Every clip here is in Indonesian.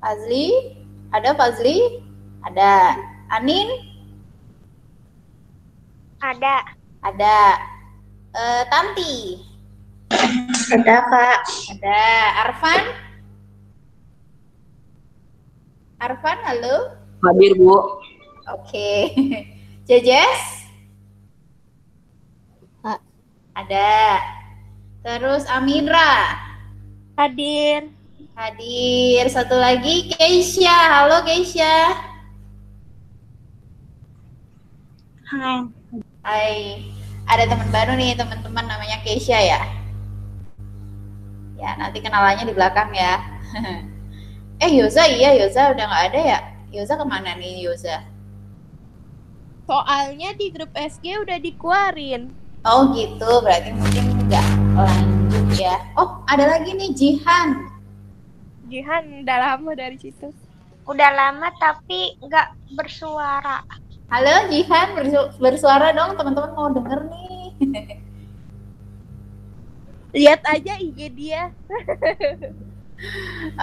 Fazli? Ada Fazli? Ada. Anin? Ada. Ada. Tanti? Ada, Kak. Ada. Arfan? Arfan, halo? Hadir, Bu. Oke. Jejes? Ada. Terus Amira? Hadir. Hadir. Satu lagi Keisha. Halo Keisha. Hai. Hai. Ada teman baru nih teman-teman, namanya Keisha ya. Ya nanti kenalannya di belakang ya. Yoza, iya Yoza udah nggak ada ya. Yoza kemana nih Yoza? Soalnya di grup SG udah dikeluarin. Oh gitu, berarti mungkin nggak lanjut ya. Oh ada lagi nih Jihan. Jihan udah lama dari situ. Udah lama tapi nggak bersuara. Halo Jihan, bersuara dong, teman-teman mau denger nih. Lihat aja IG dia.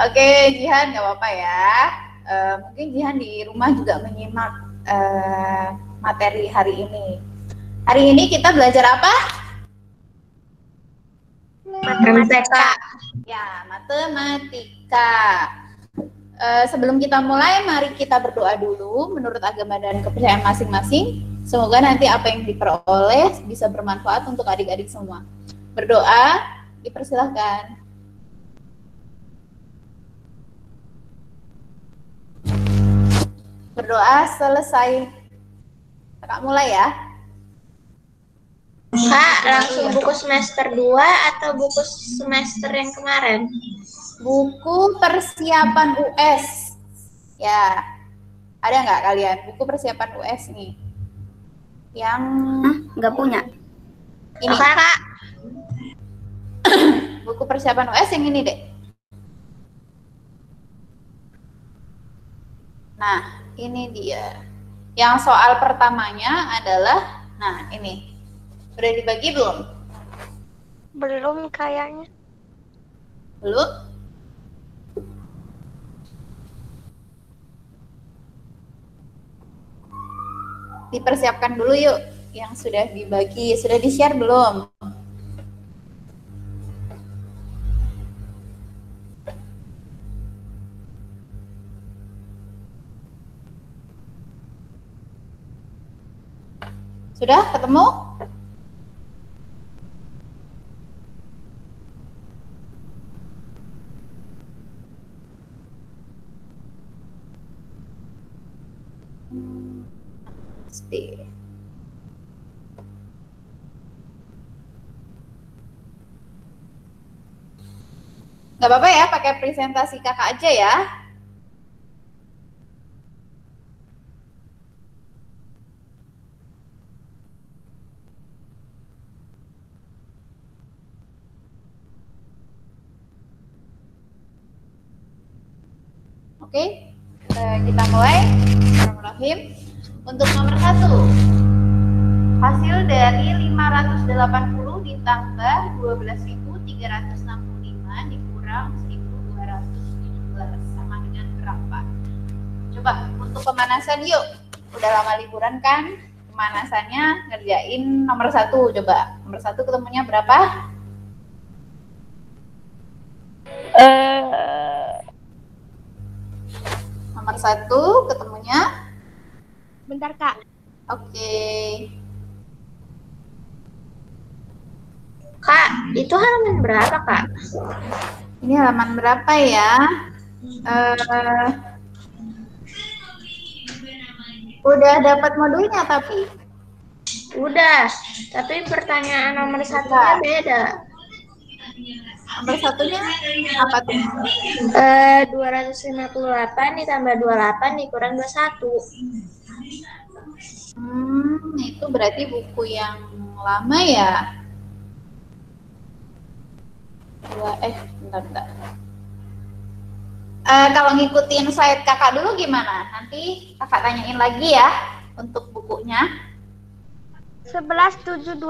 Oke Jihan, nggak apa-apa ya. Mungkin Jihan di rumah juga menyimak materi hari ini. Hari ini kita belajar apa? Matematika. Ya, matematika. Sebelum kita mulai, mari kita berdoa dulu menurut agama dan kepercayaan masing-masing. Semoga nanti apa yang diperoleh bisa bermanfaat untuk adik-adik semua. Berdoa, dipersilahkan. Berdoa selesai. Kakak mulai ya. Kak, langsung buku semester 2 atau buku semester yang kemarin? Buku persiapan US. Ya, ada nggak kalian buku persiapan US nih? Yang Nggak punya. ini. Kak. Buku persiapan US yang ini deh. Nah, ini dia. Yang soal pertamanya adalah, nah ini. Udah dibagi belum? Belum kayaknya. Belum? Dipersiapkan dulu yuk. Yang sudah dibagi, sudah di-share belum? Sudah ketemu? Nggak apa-apa ya, pakai presentasi kakak aja ya. Oke, kita mulai. Bismillahirrahmanirrahim. Untuk nomor 1, hasil dari 580 ditambah 12.365 dikurang 1.217 sama dengan berapa? Coba untuk pemanasan yuk. Udah lama liburan kan? Pemanasannya ngerjain nomor 1. Coba nomor 1 ketemunya berapa? Nomor 1 ketemunya? Bentar Kak. Oke. Kak, itu halaman berapa, Kak? Ini halaman berapa ya? Udah dapat modulnya tapi? Udah, tapi pertanyaan nomor 1-nya beda. Nomor 1-nya apa tuh? 258 ditambah 28 dikurang 21. Itu berarti buku yang lama ya? Bentar. Kalau ngikutin slide kakak dulu gimana? Nanti kakak tanyain lagi ya untuk bukunya. 11.728.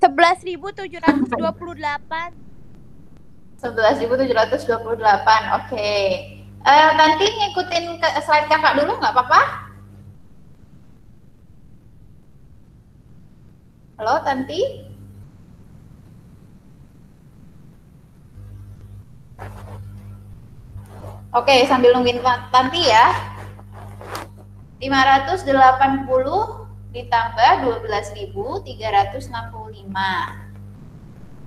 11.728. 11.728. Oke. Nanti ngikutin ke slide kakak dulu nggak apa-apa? Halo, Tanti? Oke, sambil nungguin Tanti ya. 580 ditambah 12.365.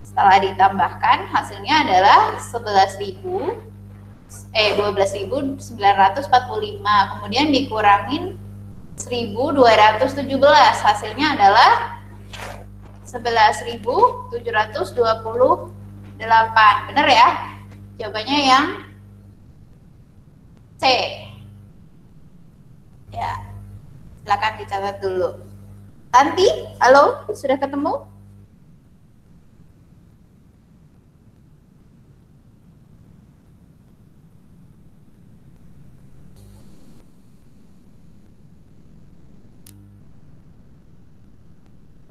Setelah ditambahkan, hasilnya adalah 12.945. Kemudian dikurangin 1.217. Hasilnya adalah 11.728. Benar ya? Jawabannya yang C. Ya, silakan dicatat dulu. Tanti, halo, sudah ketemu?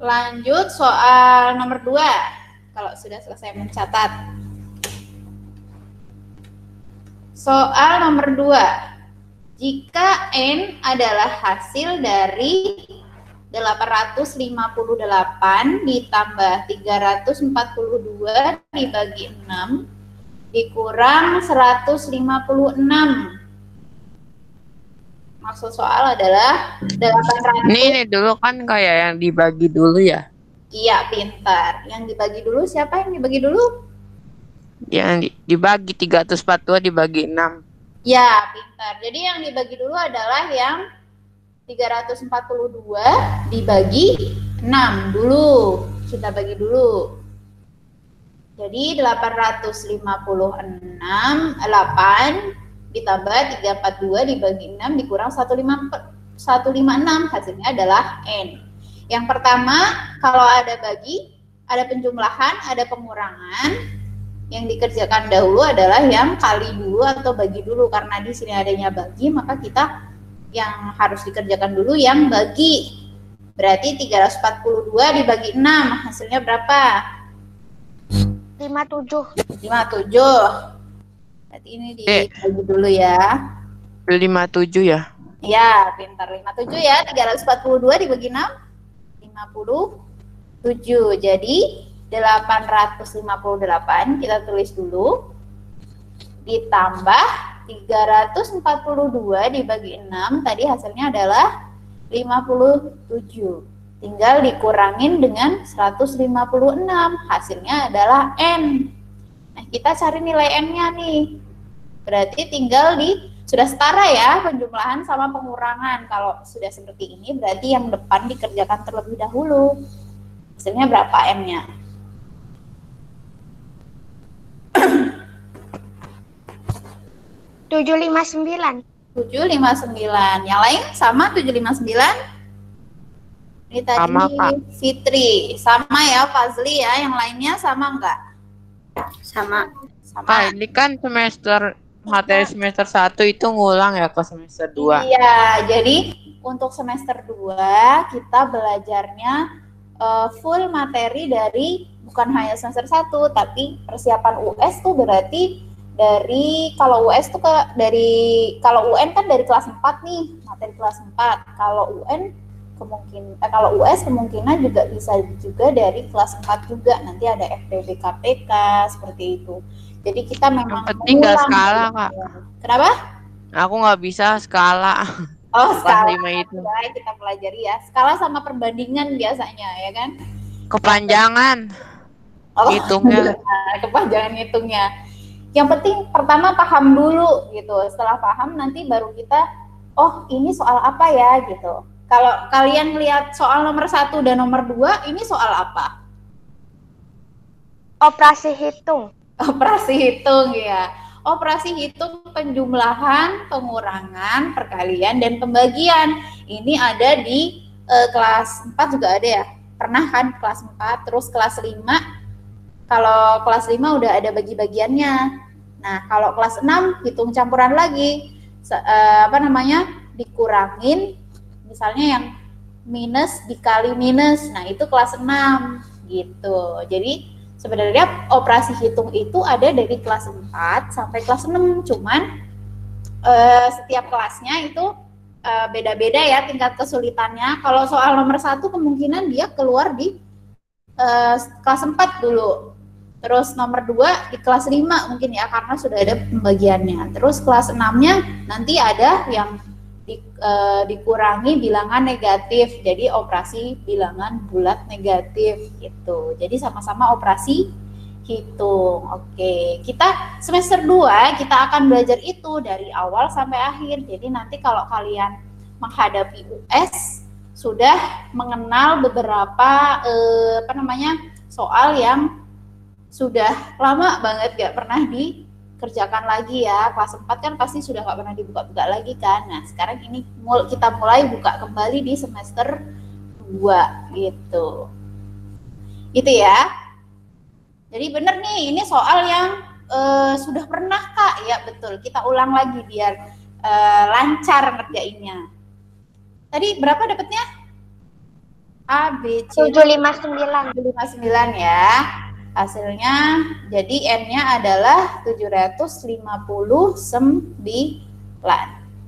Lanjut soal nomor 2. Kalau sudah selesai mencatat. Soal nomor 2. Jika N adalah hasil dari 858 ditambah 342 dibagi 6 dikurang 156. Maksud soal adalah 800. Ini dulu kan kayak yang dibagi dulu ya. Iya, pintar. Yang dibagi dulu siapa yang dibagi dulu? Yang dibagi 342 dibagi 6. Ya, pintar. Jadi yang dibagi dulu adalah yang 342 dibagi 6 dulu. Kita bagi dulu. Jadi 856 8 ditambah 342 dibagi 6 dikurang 156. Hasilnya adalah N. Yang pertama, kalau ada bagi, ada penjumlahan, ada pengurangan. Yang dikerjakan dahulu adalah yang kali dulu atau bagi dulu, karena di sini adanya bagi, maka kita yang harus dikerjakan dulu yang bagi. Berarti 342 dibagi 6, hasilnya berapa? 57. 57. Berarti ini dibagi dulu ya. 57 ya? Ya, pintar. 57 ya. 342 dibagi 6, 57. Jadi 858 kita tulis dulu, ditambah 342 dibagi 6, tadi hasilnya adalah 57. Tinggal dikurangin dengan 156, hasilnya adalah N. Nah, kita cari nilai N-nya nih. Berarti tinggal sudah setara ya penjumlahan sama pengurangan. Kalau sudah seperti ini berarti yang depan dikerjakan terlebih dahulu. Hasilnya berapa M-nya? 759. 759. Yang lain sama 759? Ini tadi sama, Pak. Fitri. Sama ya, Fazli ya. Yang lainnya sama enggak? Sama. Sama. Pak, ini kan materi semester 1 itu ngulang ya ke semester 2. Iya, jadi untuk semester 2 kita belajarnya full materi dari bukan hanya semester 1, tapi persiapan US tuh berarti dari, kalau US tuh kalau UN kan dari kelas 4 nih, materi kelas 4. Kalau UN kalau US kemungkinan juga bisa juga dari kelas 4 juga. Nanti ada FPB KPK seperti itu. Jadi kita memang Yang penting nggak skala, Kak. Kenapa? Aku nggak bisa skala. Oh, skala itu. Kita pelajari ya. Skala sama perbandingan biasanya, ya kan? Kepanjangan. Oh, hitungnya. Kepanjangan hitungnya. Yang penting pertama paham dulu gitu. Setelah paham nanti baru kita, oh ini soal apa ya gitu. Kalau kalian lihat soal nomor 1 dan nomor 2, ini soal apa? Operasi hitung. Operasi hitung ya. Operasi hitung penjumlahan, pengurangan, perkalian, dan pembagian. Ini ada di kelas 4 juga ada ya. Pernah kan kelas 4, terus kelas 5. Kalau kelas 5 udah ada bagi-bagiannya. Nah, kalau kelas 6 hitung campuran lagi. Dikurangin, misalnya yang minus dikali minus. Nah, itu kelas 6 gitu. Jadi Sebenarnya operasi hitung itu ada dari kelas 4 sampai kelas 6, cuman setiap kelasnya itu beda-beda ya tingkat kesulitannya. Kalau soal nomor 1 kemungkinan dia keluar di kelas 4 dulu. Terus nomor 2 di kelas 5 mungkin ya, karena sudah ada pembagiannya. Terus kelas 6-nya nanti ada yang dikurangi bilangan negatif, jadi operasi bilangan bulat negatif gitu. Jadi sama-sama operasi hitung. Oke, kita semester 2 kita akan belajar itu dari awal sampai akhir. Jadi nanti kalau kalian menghadapi US sudah mengenal beberapa soal yang sudah lama banget gak pernah dikerjakan lagi ya. Kelas 4 kan pasti sudah gak pernah dibuka-buka lagi kan. Nah sekarang ini kita mulai buka kembali di semester 2 gitu. Gitu ya. Jadi bener nih, ini soal yang sudah pernah Kak. Ya betul, kita ulang lagi biar lancar ngerjainnya. Tadi berapa dapatnya? A, B, C 759 ya. Hasilnya jadi N-nya adalah 759.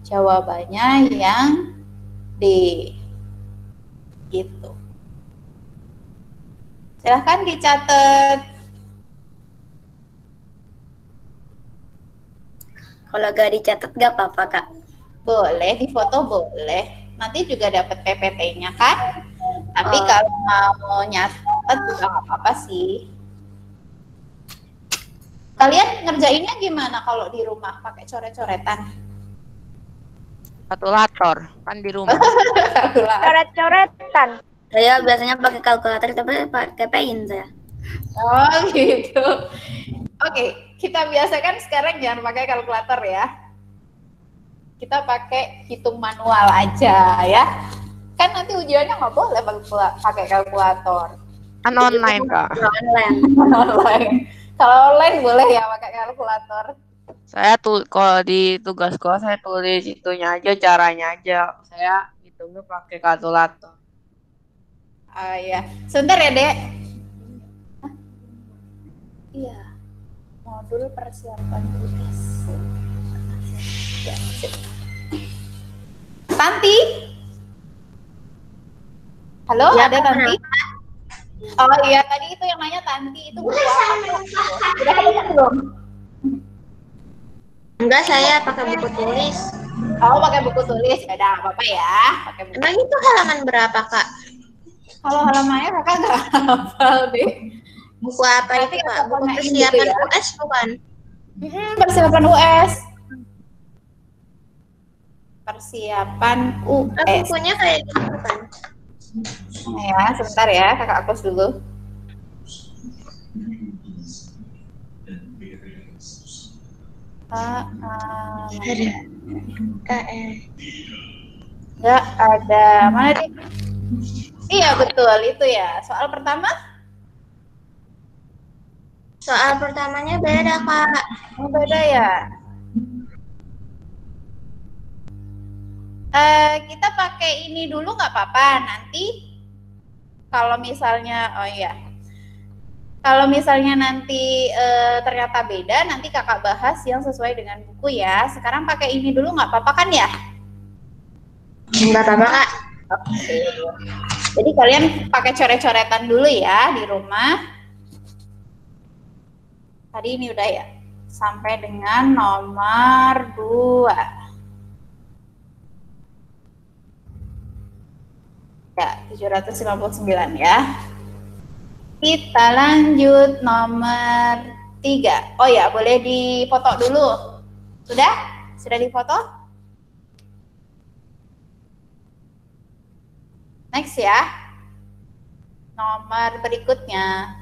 Jawabannya yang D. Gitu. Silahkan dicatat. Kalau gak dicatat gak apa-apa Kak? Boleh, difoto boleh. Nanti juga dapat PPT-nya kan? Tapi kalau mau nyatet juga nggak apa-apa sih. Kalian ngerjainnya gimana kalau di rumah pakai coret-coretan? Kalkulator kan di rumah. coret-coretan. Saya biasanya pakai kalkulator tapi pakai pen saya. Oh gitu. Oke, kita biasakan sekarang jangan pakai kalkulator ya. Kita pakai hitung manual aja ya. Kan nanti ujiannya nggak boleh pakai kalkulator. Kan online Kak. Online. Kalau online boleh ya pakai kalkulator. Saya kalau di tugas sekolah saya tulis itunya aja, caranya aja. Saya hitungnya pakai kalkulator. Iya. Sebentar ya, Dek. Hah? Iya. Modul persiapan tugas. Ya, Tanti? Halo, Ya, ada Tanti? Oh iya, tadi itu yang nanya Tanti itu buku apa? Udah ketemu belum? Enggak, saya pakai buku tulis. Oh, pakai buku tulis. Ya udah, apa-apa ya. Pakai buku. Emang itu halaman berapa, Kak? Kalau halamannya Kakak nggak hafal deh. Buku apa itu, Tapi Kak? Buku halamannya ini persiapan gitu ya. US bukan? Persiapan US. Persiapan Ah, US. bukunya kayak gitu bukan? Ya, sebentar ya, Kakak hapus dulu. Nggak ada. Mana nih? Iya, betul. Itu ya. Soal pertama? Soal pertamanya beda, Kak. Oh, beda ya? Kita pakai ini dulu nggak apa-apa. Nanti kalau misalnya, oh iya. Kalau misalnya nanti ternyata beda, nanti kakak bahas yang sesuai dengan buku ya. Sekarang pakai ini dulu nggak apa-apa kan ya? Enggak apa-apa, Kak. Oke. Jadi kalian pakai coret-coretan dulu ya di rumah. Tadi ini udah ya. Sampai dengan nomor 2. Ya, 759 ya. Kita lanjut nomor 3. Oh ya, boleh difoto dulu. Sudah? Sudah difoto? Next ya. Nomor berikutnya.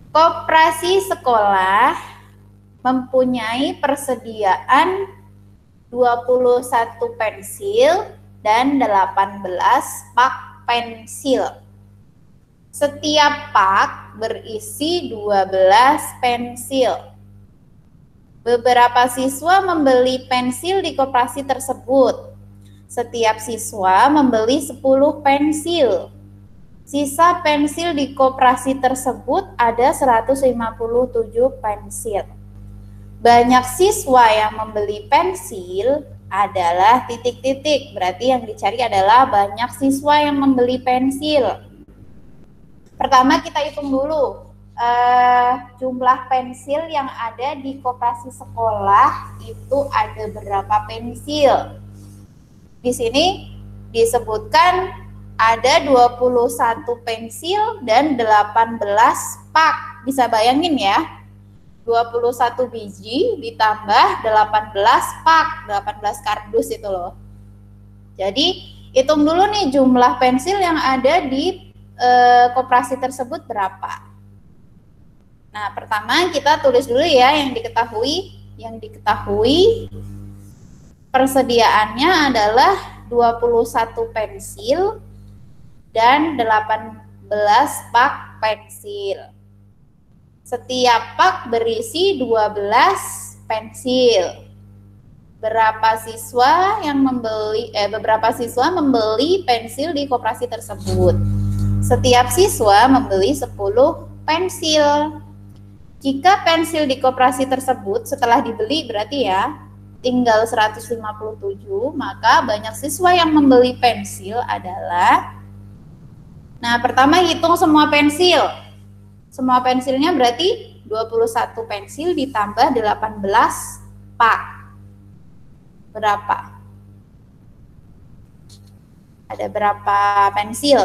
Koperasi sekolah mempunyai persediaan 21 pensil dan 18 pak pensil. Setiap pak berisi 12 pensil. Beberapa siswa membeli pensil di koperasi tersebut. Setiap siswa membeli 10 pensil. Sisa pensil di koperasi tersebut ada 157 pensil. Banyak siswa yang membeli pensil adalah titik-titik. Berarti yang dicari adalah banyak siswa yang membeli pensil. Pertama kita hitung dulu jumlah pensil yang ada di koperasi sekolah itu ada berapa pensil. Di sini disebutkan ada 21 pensil dan 18 pak. Bisa bayangin ya, 21 biji ditambah 18 pak, 18 kardus itu loh. Jadi hitung dulu nih jumlah pensil yang ada di koperasi tersebut berapa. Nah, pertama kita tulis dulu ya yang diketahui. Yang diketahui persediaannya adalah 21 pensil dan 18 pak pensil. Setiap pak berisi 12 pensil. Beberapa siswa membeli pensil di koperasi tersebut. Setiap siswa membeli 10 pensil. Jika pensil di koperasi tersebut setelah dibeli berarti ya tinggal 157, maka banyak siswa yang membeli pensil adalah, nah pertama hitung semua pensil. Semua pensilnya berarti 21 pensil ditambah 18 pak. Berapa? Ada berapa pensil?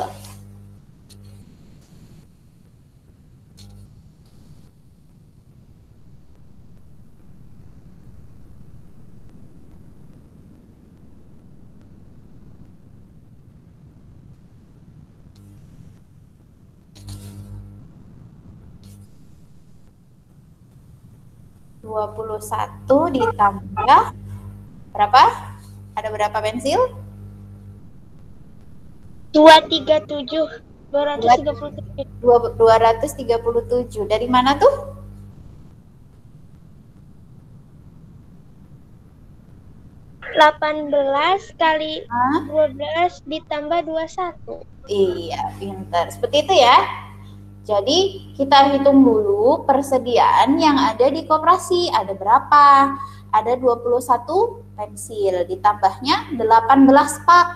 Dua 21 ditambah berapa? Ada berapa pensil? 237. 237. Dari mana tuh? Delapan 18 kali 12 ditambah 21. Iya, pintar. Seperti itu ya. Jadi kita hitung dulu persediaan yang ada di koperasi. Ada berapa? Ada 21 pensil, ditambahnya 18 pak.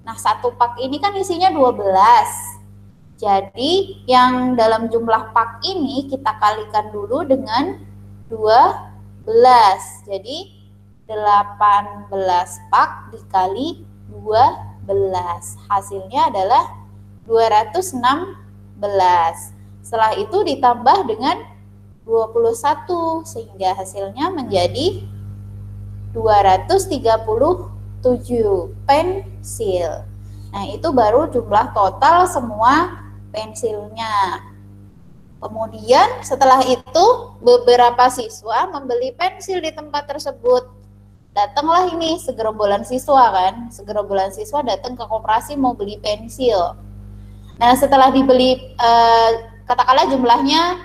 Nah, satu pak ini kan isinya 12. Jadi yang dalam jumlah pak ini kita kalikan dulu dengan 12. Jadi 18 pak dikali 12. Hasilnya adalah 216. Setelah itu ditambah dengan 21 sehingga hasilnya menjadi 237 pensil. Nah, itu baru jumlah total semua pensilnya. Kemudian setelah itu beberapa siswa membeli pensil di tempat tersebut. Datanglah ini segerombolan siswa kan. Segerombolan siswa datang ke koperasi mau beli pensil. Nah, setelah dibeli, katakanlah jumlahnya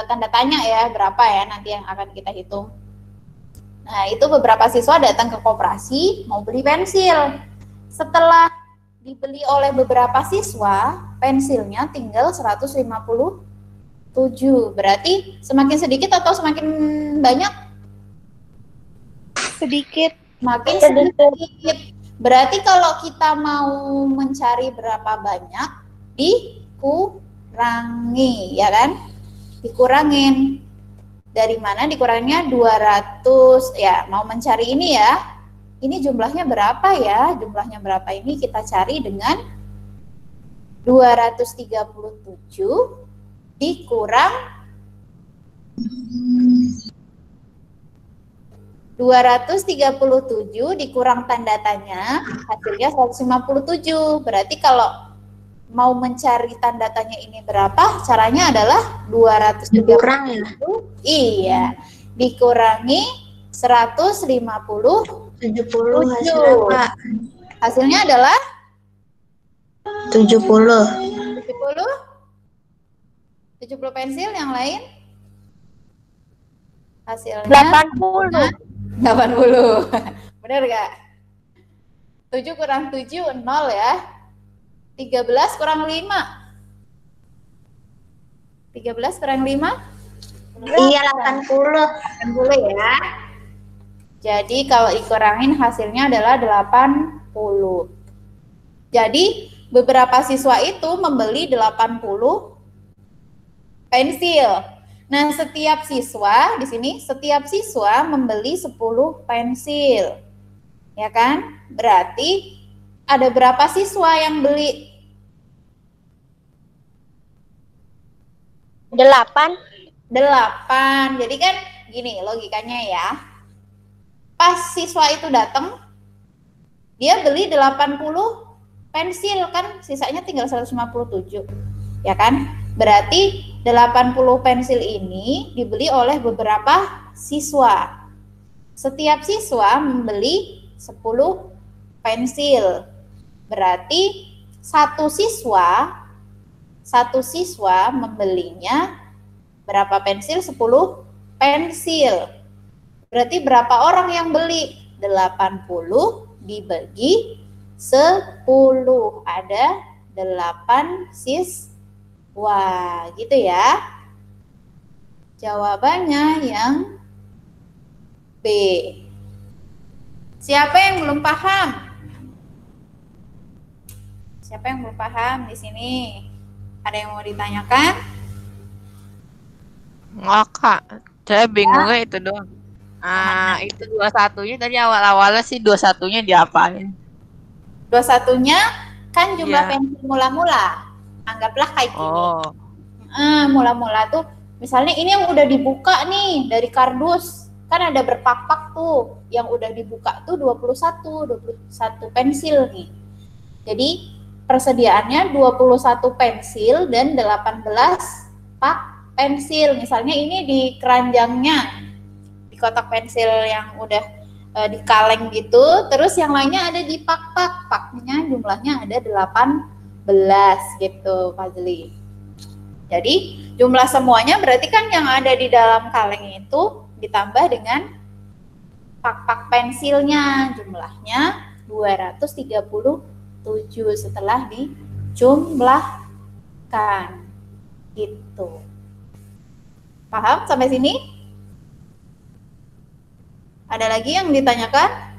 tanda tanya ya, berapa ya nanti yang akan kita hitung. Nah, itu beberapa siswa datang ke koperasi mau beli pensil. Setelah dibeli oleh beberapa siswa, pensilnya tinggal 157. Berarti semakin sedikit atau semakin banyak? Sedikit. Makin sedikit. Berarti kalau kita mau mencari berapa banyak, dikurangi, ya kan? Dikurangin. Dari mana dikuranginya? 200. Ya, mau mencari ini ya. Ini jumlahnya berapa ya? Jumlahnya berapa ini kita cari dengan 237 dikurang 237 dikurang tanda tanya, hasilnya 157. Berarti kalau mau mencari tanda tanya ini berapa? Caranya adalah 237. Dikurang ya? Iya. Dikurangi 150. 70 hasilnya, Pak. Hasilnya adalah 70. 70 pensil. Yang lain? Hasilnya 80. 80. Benar gak? 7 kurang 7, 0 ya. 13 kurang 5. 13 kurang 5? Iya, 80. 80 ya. Jadi kalau dikurangin hasilnya adalah 80. Jadi beberapa siswa itu membeli 80 pensil. Nah, setiap siswa di sini setiap siswa membeli 10 pensil. Ya kan? Berarti ada berapa siswa yang beli? 8. 8. Jadi kan gini logikanya ya. Pas siswa itu datang, dia beli 80 pensil kan, sisanya tinggal 157. Ya kan? Berarti 80 pensil ini dibeli oleh beberapa siswa. Setiap siswa membeli 10 pensil. Berarti satu siswa membelinya berapa pensil? 10 pensil. Berarti berapa orang yang beli? 80 dibagi 10. Ada 8 siswa. Gitu ya. Jawabannya yang B. Siapa yang belum paham? Siapa yang belum paham di sini? Ada yang mau ditanyakan? Enggak, Kak. Saya bingungnya itu doang. Itu 21-nya tadi awal-awalnya sih 21-nya diapain? 21-nya kan jumlah Iya. pensil mula-mula. Anggaplah kayak gini. Oh. Mula-mula tuh misalnya ini yang udah dibuka nih dari kardus. Kan ada berpak-pak tuh. Yang udah dibuka tuh 21 pensil nih. Jadi persediaannya 21 pensil dan 18 pak pensil. Misalnya ini di keranjangnya, di kotak pensil yang udah di kaleng gitu, terus yang lainnya ada di pak-pak. Paknya jumlahnya ada 18 gitu, Fazli. Jadi jumlah semuanya berarti kan yang ada di dalam kaleng itu ditambah dengan pak-pak pensilnya, jumlahnya 237 setelah dijumlahkan. Gitu. Paham sampai sini? Ada lagi yang ditanyakan?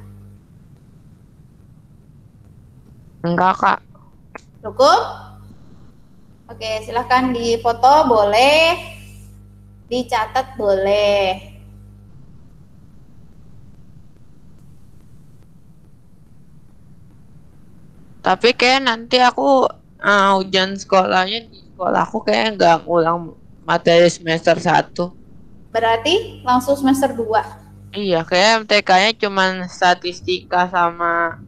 Enggak, Kak. Cukup? Oke, silahkan difoto boleh, dicatat boleh. Tapi kayak nanti aku ujian sekolahnya di sekolahku kayak nggak ngulang materi semester 1. Berarti langsung semester 2. Iya, kayak MTK-nya cuman statistika sama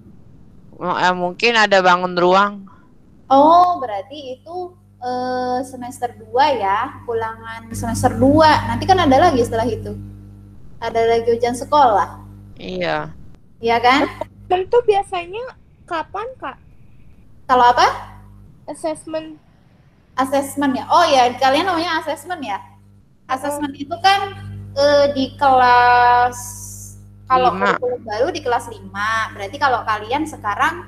mungkin ada bangun ruang. Oh, berarti itu semester 2 ya, ulangan semester 2. Nanti kan ada lagi setelah itu. Ada lagi ujian sekolah. Iya. Iya kan? Tentu biasanya kapan, Kak? Kalau apa? Assessment. Asesmen ya. Oh ya, kalian namanya asesmen ya. Asesmen itu kan di kelas, kalau 5. kurikulum baru di kelas 5. Berarti kalau kalian sekarang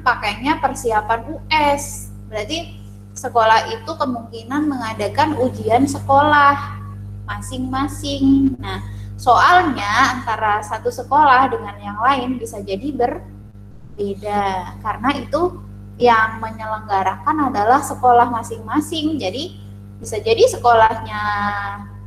pakainya persiapan US. Berarti sekolah itu kemungkinan mengadakan ujian sekolah masing-masing. Nah, soalnya antara satu sekolah dengan yang lain bisa jadi berbeda karena itu yang menyelenggarakan adalah sekolah masing-masing. Jadi bisa jadi sekolahnya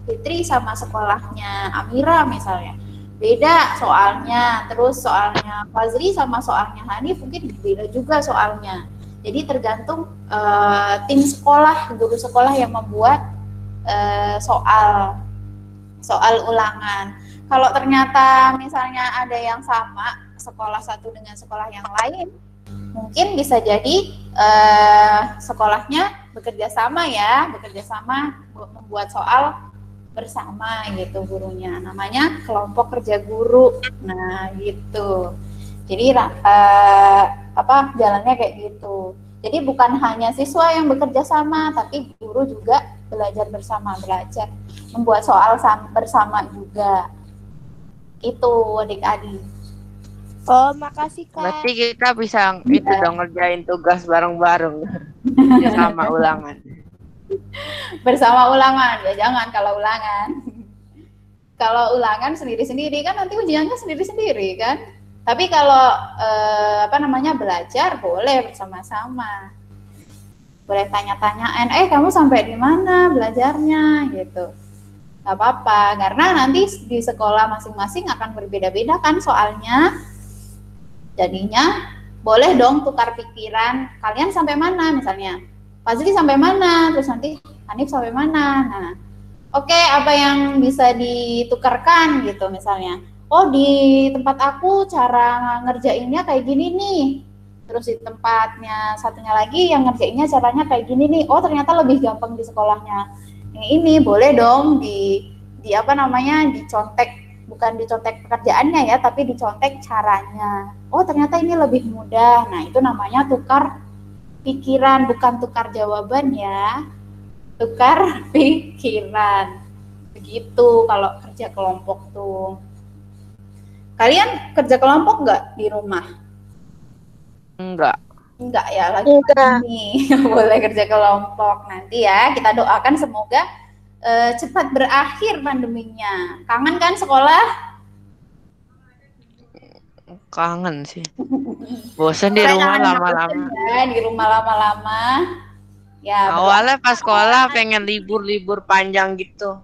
Fitri sama sekolahnya Amira misalnya beda soalnya, terus soalnya Fazri sama soalnya Hanif mungkin beda juga soalnya. Jadi tergantung tim sekolah, guru sekolah yang membuat soal ulangan. Kalau ternyata misalnya ada yang sama sekolah satu dengan sekolah yang lain, mungkin bisa jadi sekolahnya bekerja sama membuat soal bersama gitu gurunya. Namanya kelompok kerja guru. Nah, gitu. Jadi jalannya kayak gitu. Jadi bukan hanya siswa yang bekerja sama, tapi guru juga belajar membuat soal bersama juga. Itu adik-adik. Oh, makasih Kak. Berarti kita bisa itu dong ngerjain tugas bareng-bareng. Ya sama ulangan. Bersama ulangan, ya jangan kalau ulangan. Kalau ulangan sendiri-sendiri kan nanti ujiannya sendiri-sendiri kan. Tapi kalau belajar boleh bersama-sama. Boleh tanya-tanyaan, kamu sampai di mana belajarnya gitu. Gak apa-apa, karena nanti di sekolah masing-masing akan berbeda-beda kan soalnya. Jadinya boleh dong tukar pikiran, kalian sampai mana misalnya. Fazli sampai mana, terus nanti Hanif sampai mana. Nah, oke, apa yang bisa ditukarkan gitu misalnya. Oh, di tempat aku cara ngerjainnya kayak gini nih. Terus di tempatnya satunya lagi yang ngerjainnya caranya kayak gini nih. Oh, ternyata lebih gampang di sekolahnya. Ini boleh dong dicontek, bukan dicontek pekerjaannya ya, tapi dicontek caranya. Oh, ternyata ini lebih mudah. Nah, itu namanya tukar pikiran, bukan tukar jawaban ya. Tukar pikiran. Begitu kalau kerja kelompok tuh. Kalian kerja kelompok nggak di rumah? Enggak. Enggak ya, lagi nih. Boleh kerja kelompok. Nanti ya, kita doakan semoga cepat berakhir pandeminya. Kangen kan sekolah? Kangen sih. Bosan di rumah lama-lama. Ya, di rumah lama-lama. Ya, awalnya pas sekolah pengen libur panjang gitu.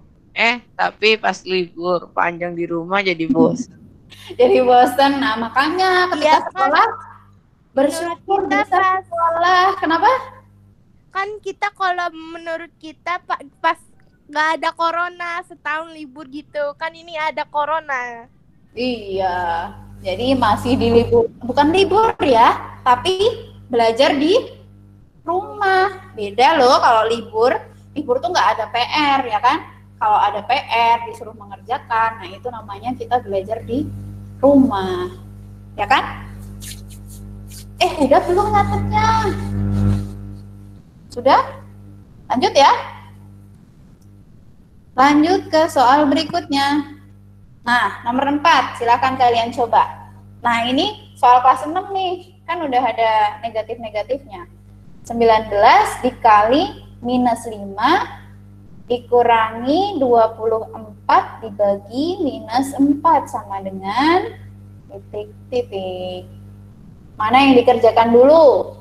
Tapi pas libur panjang di rumah jadi bosan. Jadi bosan. Nah, makanya ketika sekolah bersyukur bisa sekolah. Kenapa? Kan kita kalau menurut kita pas nggak ada corona, setahun libur gitu. Kan ini ada corona. Iya. Jadi masih di libur, bukan libur ya, tapi belajar di rumah. Beda loh kalau libur tuh nggak ada PR ya kan. Kalau ada PR disuruh mengerjakan, nah itu namanya kita belajar di rumah, ya kan? Udah belum nyatetnya? Sudah? Lanjut ya? Lanjut ke soal berikutnya. Nah, nomor 4, silakan kalian coba. Nah, ini soal kelas 6 nih, kan udah ada negatif-negatifnya. 19 dikali minus 5 dikurangi 24 dibagi minus 4 sama dengan titik-titik. Mana yang dikerjakan dulu?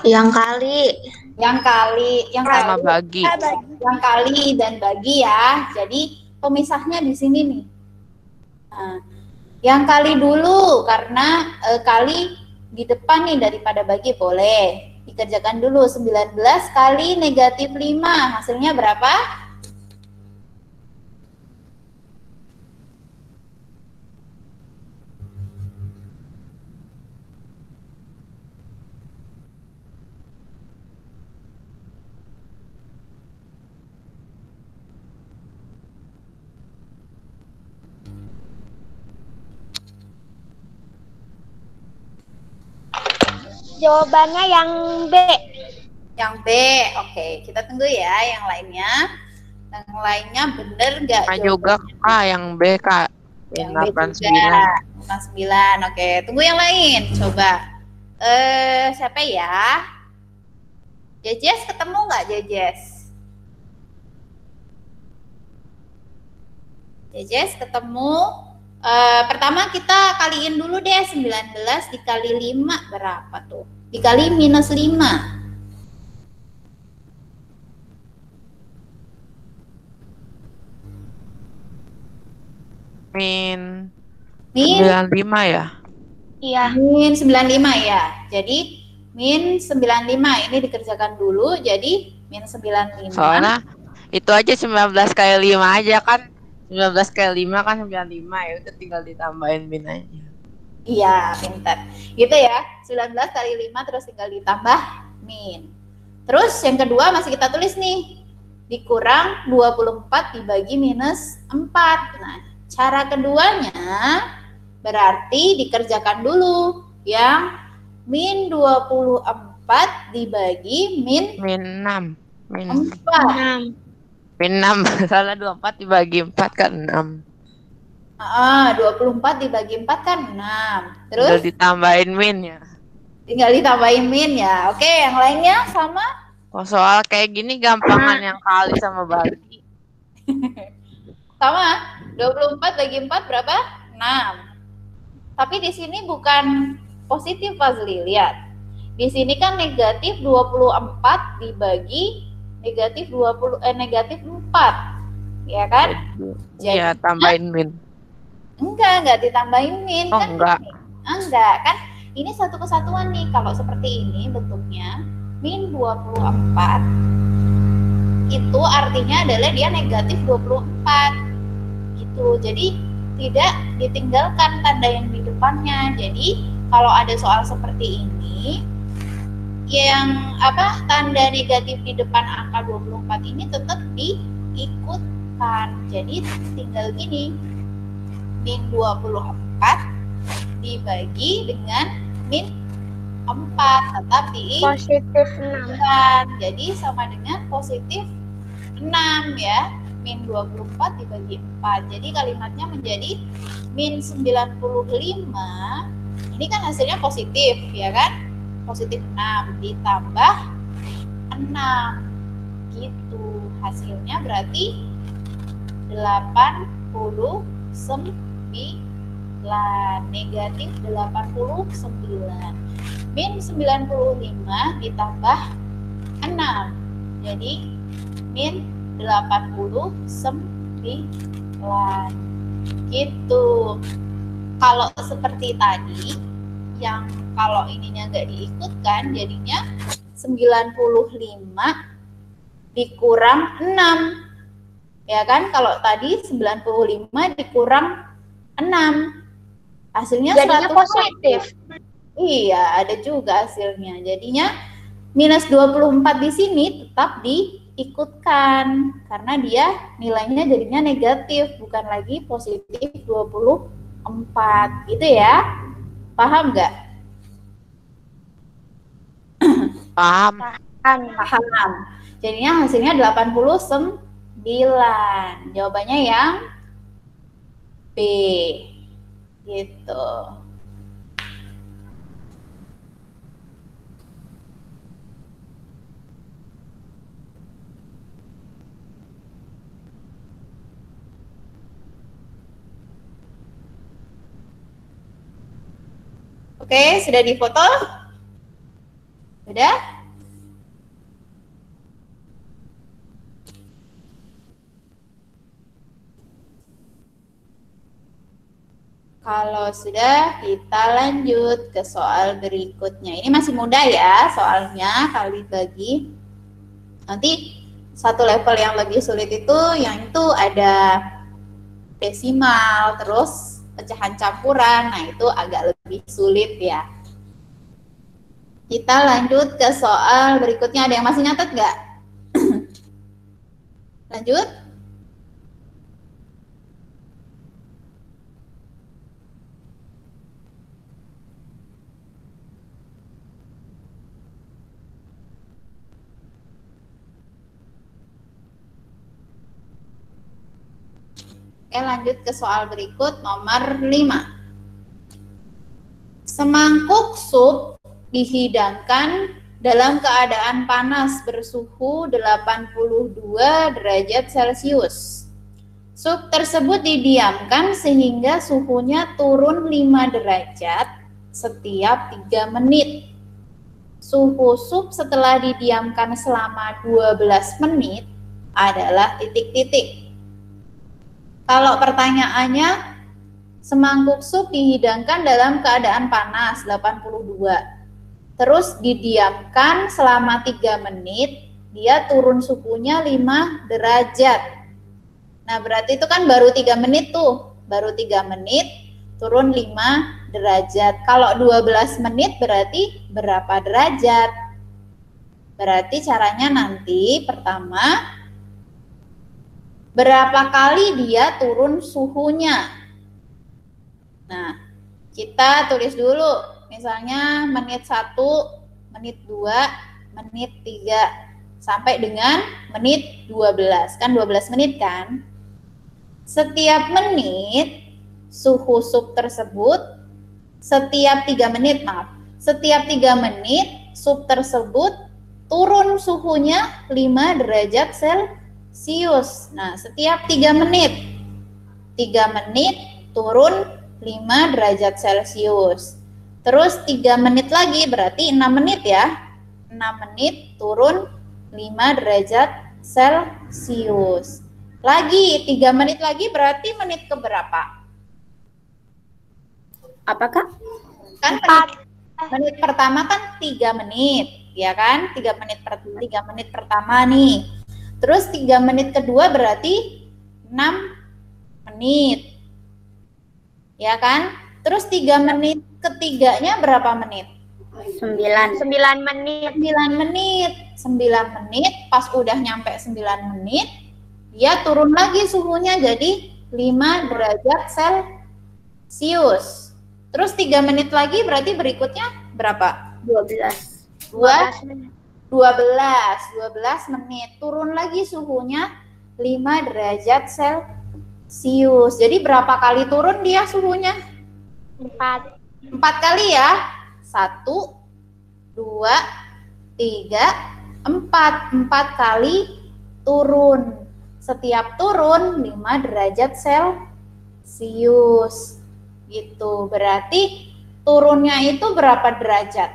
Yang kali dan bagi ya. Jadi pemisahnya di sini nih. Nah, yang kali dulu karena kali di depan nih daripada bagi, boleh dikerjakan dulu. 19 kali negatif 5 hasilnya berapa? Jawabannya yang B. Yang B, oke. Kita tunggu ya yang lainnya. Yang lainnya bener nggak? Juga Kak, yang B Kak. Yang 89. 89, oke. Tunggu yang lain, coba. Siapa ya? Jejes ketemu nggak Jejes? Jejes ketemu. Pertama kita kaliin dulu deh, 19 dikali 5 berapa tuh? Dikali minus 5. Min 95 ya? Iya. Min 95 ya. Jadi min 95 ini dikerjakan dulu, jadi min 95. Soalnya itu aja 19 kali 5 aja kan. 19 kali 5 kan 95 ya, udah tinggal ditambahin min aja. Iya, pintar. Gitu ya, 19 kali 5 terus tinggal ditambah min. Terus yang kedua masih kita tulis nih, dikurang 24 dibagi minus 4. Nah, cara keduanya berarti dikerjakan dulu yang min 24 4 dibagi min Min 6. Min 4. 6. Salah 24 dibagi 4 kan 6. 24 dibagi 4 kan 6. Terus Tinggal ditambahin min ya. tinggal ditambahin min ya. Oke, yang lainnya sama? Oh, soal kayak gini gampangan yang kali sama bagi. Sama. 24 bagi 4 berapa? 6. Tapi di sini bukan positif, Fazli. Lihat. Di sini kan negatif 24 dibagi negatif 4. Ya kan? Iya, tambahin min. Enggak ditambahin min. Oh, kan enggak. Enggak, kan ini satu kesatuan nih. Kalau seperti ini bentuknya min 24 itu artinya adalah dia negatif 24 gitu. Jadi tidak ditinggalkan tanda yang di depannya. Jadi kalau ada soal seperti ini yang tanda negatif di depan angka 24 ini tetap diikutkan. Jadi tinggal gini, min 24 dibagi dengan min 4 tetap Positif 6. jadi sama dengan positif 6 ya. Min 24 dibagi 4. Jadi kalimatnya menjadi min 95. Ini kan hasilnya positif ya kan? Positif 6 ditambah 6 gitu. Hasilnya berarti 89. Negatif 89. Min 95 ditambah 6. Jadi min 89 gitu. Kalau seperti tadi yang kalau ininya nggak diikutkan jadinya 95 dikurang 6 ya kan. Kalau tadi 95 dikurang 6 hasilnya Jadinya 100. positif. Iya, ada juga hasilnya. Jadinya minus 24 di sini tetap diikutkan karena dia nilainya jadinya negatif, bukan lagi positif 24. Gitu ya. Paham nggak? Paham. Paham. Jadinya hasilnya 89. Jawabannya yang B. Gitu. Oke, sudah difoto? Sudah? Kalau sudah, kita lanjut ke soal berikutnya. Ini masih mudah ya soalnya, kali bagi. Nanti satu level yang lebih sulit itu, yang itu ada desimal, terus pecahan campuran. Nah, itu agak lebih sulit ya. Kita lanjut ke soal berikutnya. Ada yang masih nyatet nggak? Lanjut. Oke, lanjut ke soal berikut nomor 5. Semangkuk sup dihidangkan dalam keadaan panas bersuhu 82 derajat Celcius. Sup tersebut didiamkan sehingga suhunya turun 5 derajat setiap 3 menit. Suhu sup setelah didiamkan selama 12 menit adalah titik-titik. Kalau pertanyaannya, semangkuk sup dihidangkan dalam keadaan panas 82. Terus didiamkan selama 3 menit, dia turun suhunya 5 derajat. Nah, berarti itu kan baru 3 menit tuh. Baru 3 menit, turun 5 derajat. Kalau 12 menit berarti berapa derajat? Berarti caranya nanti pertama, berapa kali dia turun suhunya. Nah, kita tulis dulu. Misalnya menit 1 menit 2, menit 3, sampai dengan menit 12. Kan 12 menit kan? Setiap menit suhu sup tersebut, setiap 3 menit, setiap 3 menit sup tersebut turun suhunya 5 derajat Celcius. Nah, setiap 3 menit turun 5 derajat Celcius. Terus 3 menit lagi berarti 6 menit ya. 6 menit turun 5 derajat Celcius. Lagi 3 menit lagi berarti menit keberapa? Apakah? Kan menit pertama kan 3 menit, ya kan? 3 menit pertama nih. Terus 3 menit kedua berarti 6 menit. Ya kan? Terus 3 menit ketiganya berapa menit? 9. 9 menit. 9 menit. 9 menit, pas udah nyampe 9 menit, dia turun lagi suhunya jadi 5 derajat Celcius. Terus 3 menit lagi berarti berikutnya berapa? 12. 12 menit. Turun lagi suhunya 5 derajat Celcius. Jadi berapa kali turun dia suhunya? 4. 4 kali ya. 1, 2, 3, 4. 4 kali turun. Setiap turun 5 derajat Celcius. Gitu. Berarti turunnya itu berapa derajat?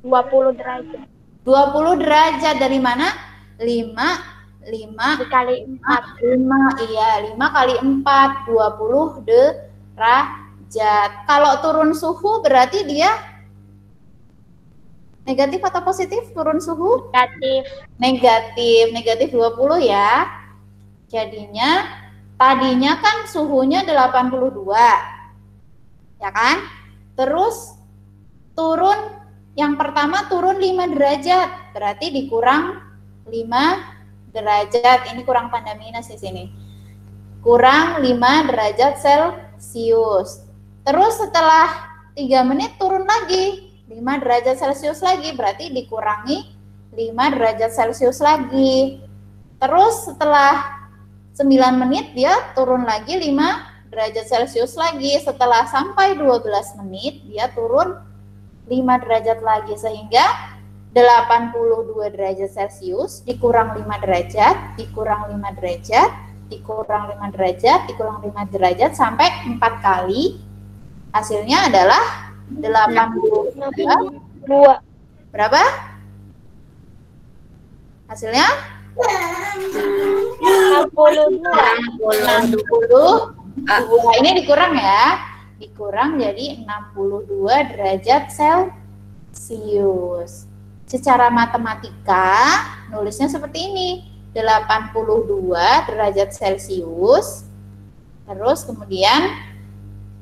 20 derajat. 20 derajat dari mana? 5 Dikali 4. 5, iya, 5 kali 4, 20 derajat. Kalau turun suhu berarti dia negatif atau positif turun suhu? Negatif 20 ya. Jadinya tadinya kan suhunya 82. Ya kan? Terus turun yang pertama turun 5 derajat, berarti dikurang 5 derajat. Ini kurang tanda minus di sini. Kurang 5 derajat Celcius. Terus setelah 3 menit turun lagi 5 derajat Celcius lagi, berarti dikurangi 5 derajat Celcius lagi. Terus setelah 9 menit dia turun lagi 5 derajat Celcius lagi. Setelah sampai 12 menit dia turun 5 derajat lagi, sehingga 82 derajat Celcius dikurang 5 derajat, dikurang 5 derajat, dikurang 5 derajat, dikurang 5 derajat sampai 4 kali. Hasilnya adalah 82. Berapa? Hasilnya? 62. Ini dikurang ya. Dikurang jadi 62 derajat Celcius. Secara matematika nulisnya seperti ini. 82 derajat Celcius. Terus kemudian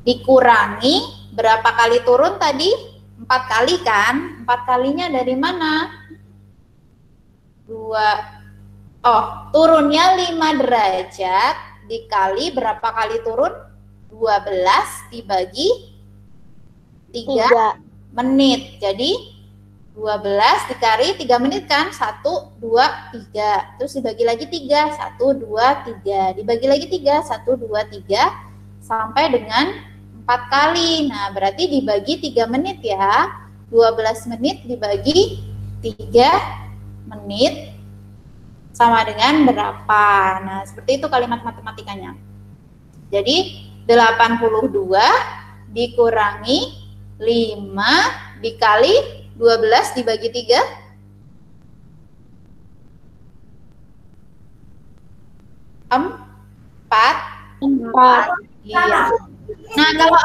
dikurangi berapa kali turun tadi? 4 kali kan? 4 kalinya dari mana? 2. Turunnya 5 derajat dikali berapa kali turun? 12 dibagi 3 menit. Jadi 12 dikali 3 menit kan? 1, 2, 3. Terus dibagi lagi 3. 1, 2, 3. Dibagi lagi 3. 1, 2, 3. Sampai dengan 4 kali. Nah, berarti dibagi 3 menit ya. 12 menit dibagi 3 menit sama dengan berapa? Nah, seperti itu kalimat matematikanya. Jadi 82 dikurangi 5 dikali 12 dibagi 3. 4. Iya. Nah, kalau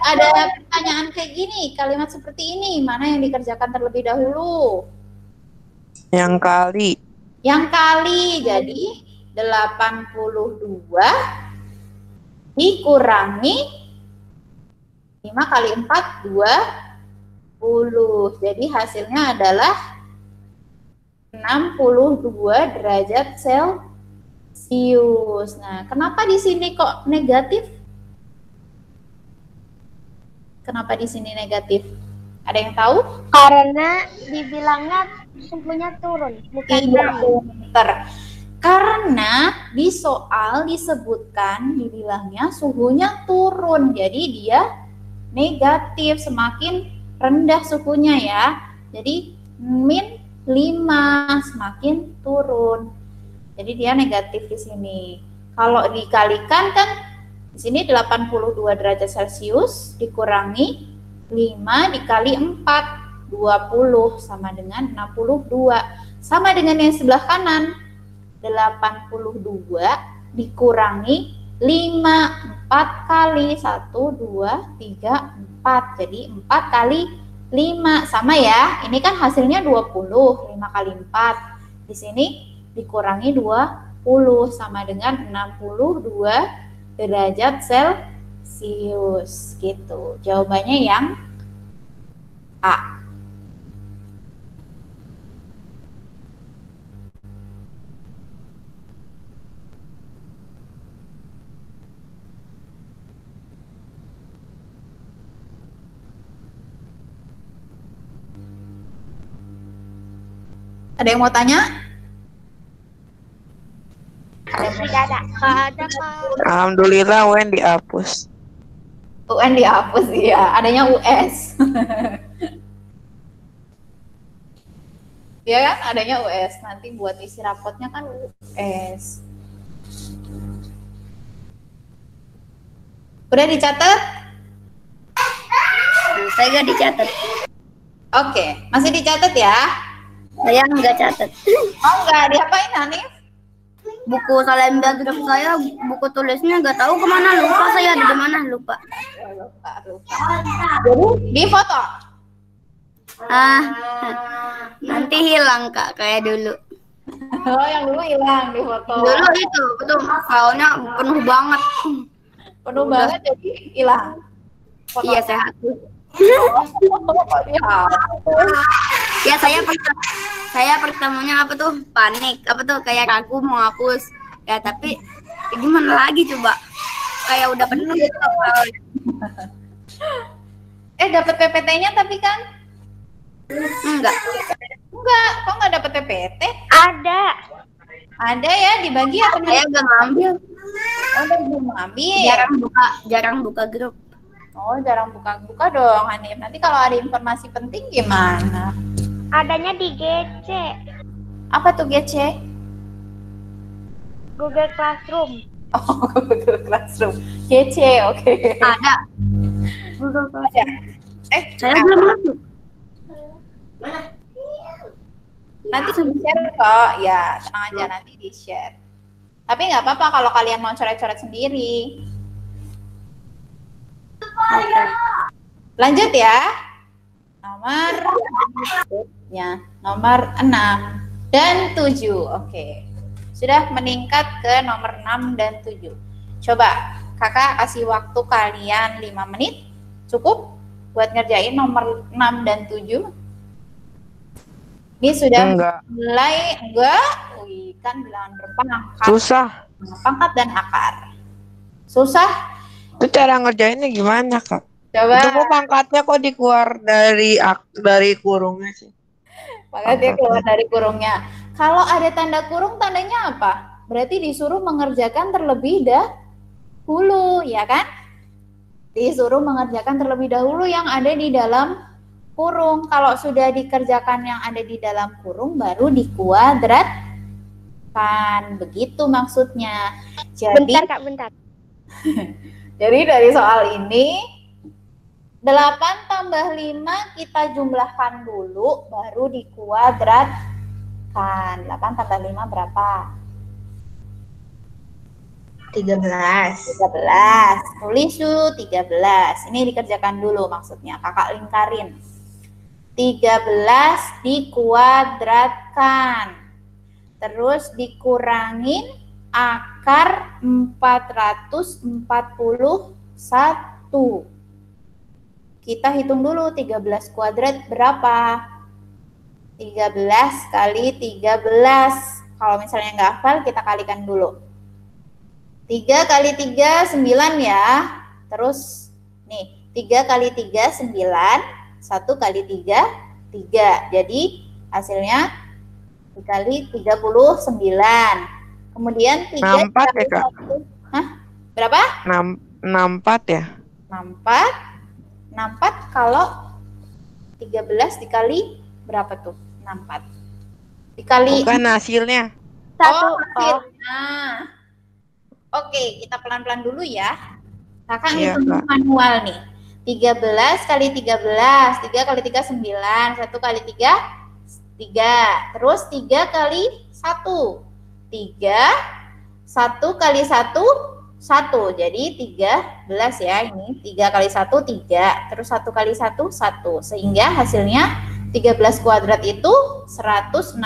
ada pertanyaan kayak gini, kalimat seperti ini, mana yang dikerjakan terlebih dahulu? Yang kali. Yang kali, jadi 82 dikurangi 5 kali 4, 20. Jadi hasilnya adalah 62 derajat Celcius. Nah, kenapa di sini kok negatif? Kenapa di sini negatif? Ada yang tahu? Karena dibilangnya suhunya turun, bukan Iya, naik. pinter. Karena di soal disebutkan dibilangnya suhunya turun. Jadi dia negatif, semakin rendah suhunya ya. Jadi min 5 semakin turun. Jadi dia negatif di sini. Kalau dikalikan kan di sini 82 derajat Celcius dikurangi 5 dikali 4, 20 sama dengan 62. Sama dengan yang sebelah kanan. 82 dikurangi 5, 4 kali 1, 2, 3, 4. Jadi 4 kali 5 sama ya. Ini kan hasilnya 20, 5 kali 4. Di sini dikurangi 20 sama dengan 62 derajat Celcius gitu. Jawabannya yang A. Ada yang mau tanya? Tidak ada. Nggak ada, Kak. Alhamdulillah UN dihapus. UN dihapus ya, adanya US. Ya kan, adanya US. Nanti buat isi rapotnya kan US. Udah dicatat? Saya nggak dicatat. Oke, masih dicatat ya? Saya nggak catat. Oh enggak, diapain Hanif? Buku kalender grup saya, buku tulisnya nggak tahu kemana, lupa saya ada di mana, lupa. Lupa. Jadi di foto. Nanti hilang Kak, kayak dulu. Oh, yang dulu hilang di foto. Dulu itu betul, filenya penuh banget. Penuh banget jadi hilang. Iya sehat. Ya saya pertamanya apa tuh panik, apa tuh kayak ragu mau hapus. Ya tapi gimana lagi coba? Kayak udah penuh gitu. Dapat PPT-nya tapi kan? Enggak. Enggak, kok nggak dapat PPT? Ada. Ada ya, dibagi atau Saya nggak ngambil. Oh, belum ambil. Jarang buka grup. Oh, jarang buka-buka dong, Hanif. Nanti kalau ada informasi penting gimana? Adanya di GC, Apa tuh GC? Google Classroom. Oh, Google Classroom. GC, oke. Ada. Google Ada. Saya belum masuk. Nanti di-share kok. Ya, tenang aja nanti di-share. Tapi nggak apa-apa kalau kalian mau coret-coret sendiri. Lanjut ya. Nomor 6 dan 7. Oke. Sudah meningkat ke nomor 6 dan 7. Coba Kakak kasih waktu kalian 5 menit. Cukup buat ngerjain nomor 6 dan 7. Ini sudah mulai enggak? Wih, kan bilangan berpangkat. Susah. Pangkat dan akar. Susah? Itu cara ngerjainnya gimana, Kak? Coba. Itu kok pangkatnya kok dikeluar dari kurungnya sih? Pangkatnya keluar dari kurungnya. Kalau ada tanda kurung, tandanya apa? Berarti disuruh mengerjakan terlebih dahulu, ya kan? Disuruh mengerjakan terlebih dahulu yang ada di dalam kurung. Kalau sudah dikerjakan yang ada di dalam kurung, baru dikuadratkan. Begitu maksudnya. Jadi, Bentar Kak, bentar. Jadi dari soal ini 8 tambah 5 kita jumlahkan dulu baru dikuadratkan. 8 tambah 5 berapa? 13. Tulis dulu 13. Ini dikerjakan dulu maksudnya. Kakak lingkarin. 13 dikuadratkan. Terus dikurangin akar 441. Kita hitung dulu 13 kuadrat berapa? 13 kali 13. Kalau misalnya nggak hafal, kita kalikan dulu. 3 kali 3, 9 ya. Terus nih, 3 kali 3, 9. 1 kali 3, 3. Jadi hasilnya dikali 39. Kemudian 3 64 dikali ya, Kak? 1. Hah? Berapa? 64 ya? 64. 64 kalau 13 dikali berapa tuh? 64. Dikali Bukan hasilnya. hasilnya. Oke, kita pelan-pelan dulu ya. Kakak Iya, ngitung Kak. manual nih. 13 kali 13, 3 kali 3 9, 1 kali 3 3. Terus 3 kali 1 3, 1 kali 1 1. Jadi 13 ya ini. 3 kali 1 3, terus 1 kali 1 1. Sehingga hasilnya 13 kuadrat itu 169.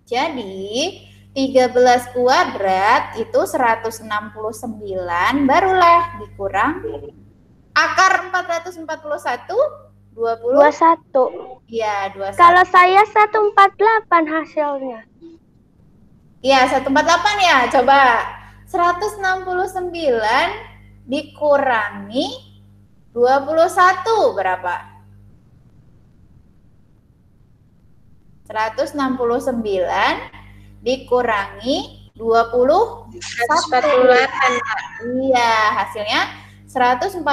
Jadi 13 kuadrat itu 169, barulah dikurang akar 441 20. 21. Iya, 21. Kalau saya 148 hasilnya. Iya, 148 ya. Coba 169 dikurangi 21 berapa? 169 dikurangi 21. 148. Iya, hasilnya 148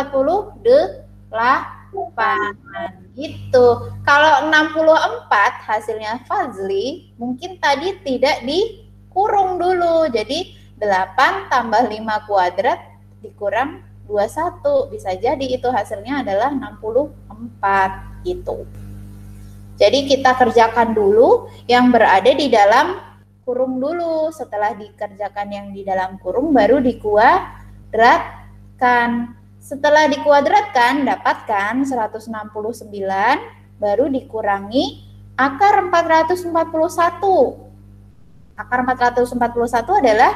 gitu. Kalau 64 hasilnya Fazli, mungkin tadi tidak dikurung dulu. Jadi 8 tambah 5 kuadrat dikurang 21. Bisa jadi itu hasilnya adalah 64 gitu. Jadi kita kerjakan dulu yang berada di dalam kurung dulu. Setelah dikerjakan yang di dalam kurung baru dikuadratkan. Setelah dikuadratkan dapatkan 169 baru dikurangi akar 441. Akar 441 adalah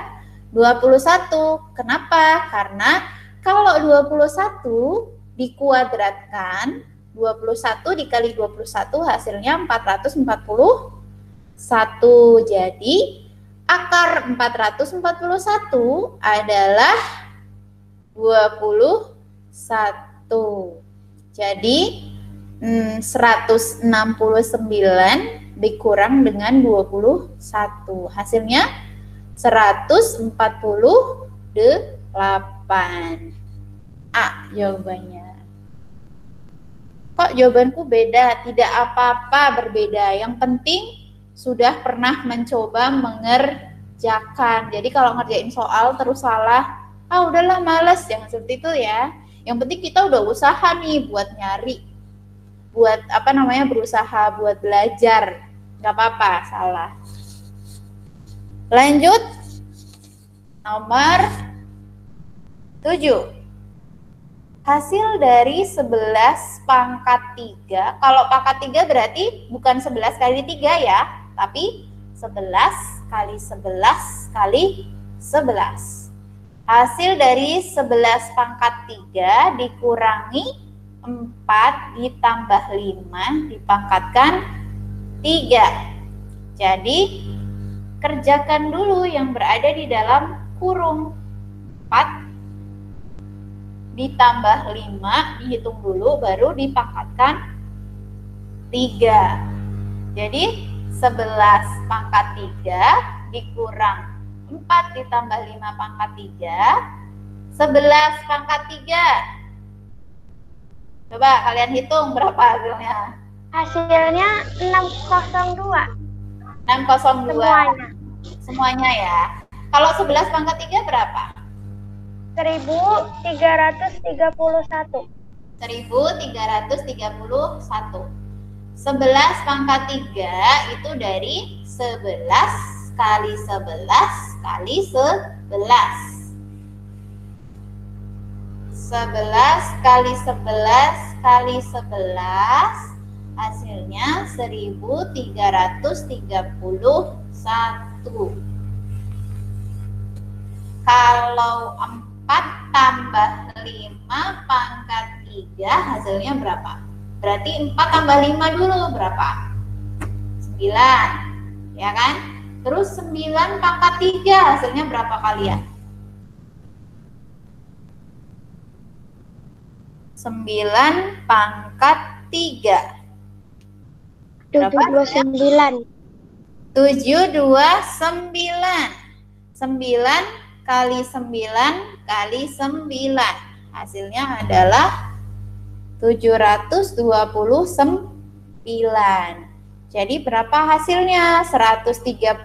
21. Kenapa? Karena kalau 21 dikuadratkan, 21 dikali 21 hasilnya 441. Jadi akar 441 adalah 21. Jadi 169 dikurang dengan 21. Hasilnya 148. A jawabannya. Kok jawabanku beda? Tidak apa-apa berbeda. Yang penting sudah pernah mencoba mengerjakan. Jadi kalau ngerjain soal terus salah, udahlah males, jangan seperti itu ya. Yang penting kita udah usaha nih buat nyari, buat berusaha buat belajar. Gak apa-apa salah. Lanjut. Nomor 7. Hasil dari 11 pangkat 3. Kalau pangkat 3 berarti bukan 11 kali 3 ya, tapi 11 kali 11 kali 11. Hasil dari 11 pangkat 3 dikurangi 4 ditambah 5 dipangkatkan 3. Jadi kerjakan dulu yang berada di dalam kurung. 4 ditambah 5 dihitung dulu baru dipangkatkan 3. Jadi 11 pangkat 3 dikurang 4 ditambah 5 pangkat 3, 11 pangkat 3. Coba kalian hitung berapa hasilnya? Hasilnya 602. 602. Semuanya ya. Kalau 11 pangkat 3 berapa? 1331. 1331. 11 pangkat 3 itu dari 11 kali 11 kali 11. 11 kali 11 kali 11 hasilnya 1331. Kalau 4 tambah 5 pangkat 3 hasilnya berapa? Berarti 4 tambah 5 dulu berapa? 9. Ya kan? Terus 9 pangkat 3 hasilnya berapa kalian? 9 pangkat 3. Berapa? 729. 729. 9 kali 9 kali 9. Hasilnya adalah 729. Jadi berapa hasilnya? 131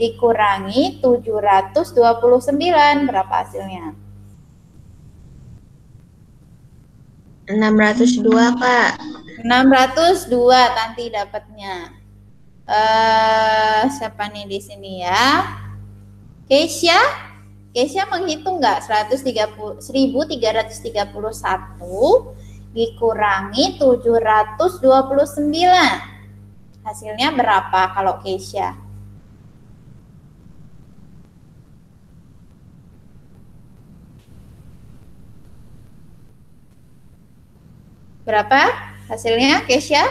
dikurangi 729. Berapa hasilnya? 602, Kak. 602 Tanti dapatnya. Siapa nih di sini ya? Keisha? Keisha menghitung nggak? 1331 dikurangi 729. Hasilnya berapa kalau Keisha? Berapa hasilnya, Keisha?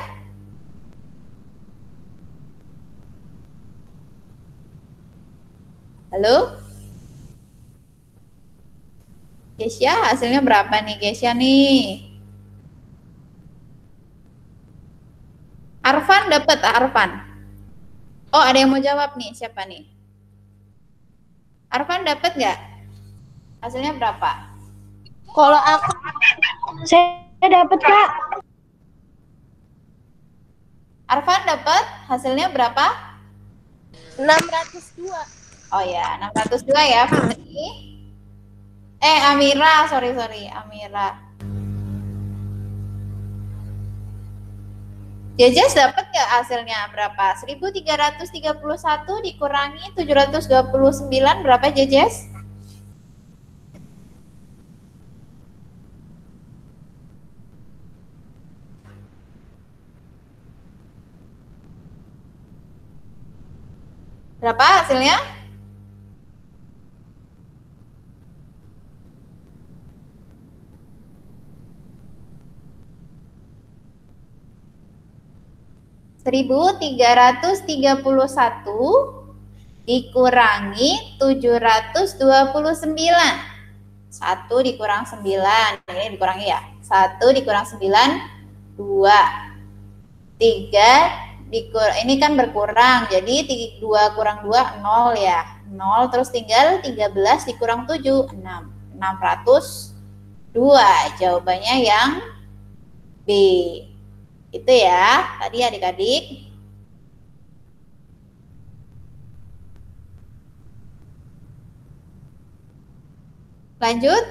Halo? Keisha, hasilnya berapa nih, Keisha nih? Arfan dapat, Arfan. Oh, ada yang mau jawab nih, siapa nih? Arfan dapat nggak? Hasilnya berapa? Kalau aku Saya dapat, Kak. Arfan dapat, hasilnya berapa? 602. Oh ya, 602 ya, Fitri. Amira, sorry, Amira. Jejes dapat nggak hasilnya berapa? 1331 dikurangi 729 berapa, Jejes? Berapa hasilnya? (1.331) dikurangi 729. 1 dikurang 9. Ini dikurangi ya. 1 dikurang 9, 2. 3 ini kan berkurang. Jadi 2 kurang 2, 0 ya. 0 terus tinggal 13 dikurang 7, 6. 602. Jawabannya yang B. Itu ya, tadi adik-adik. Lanjut?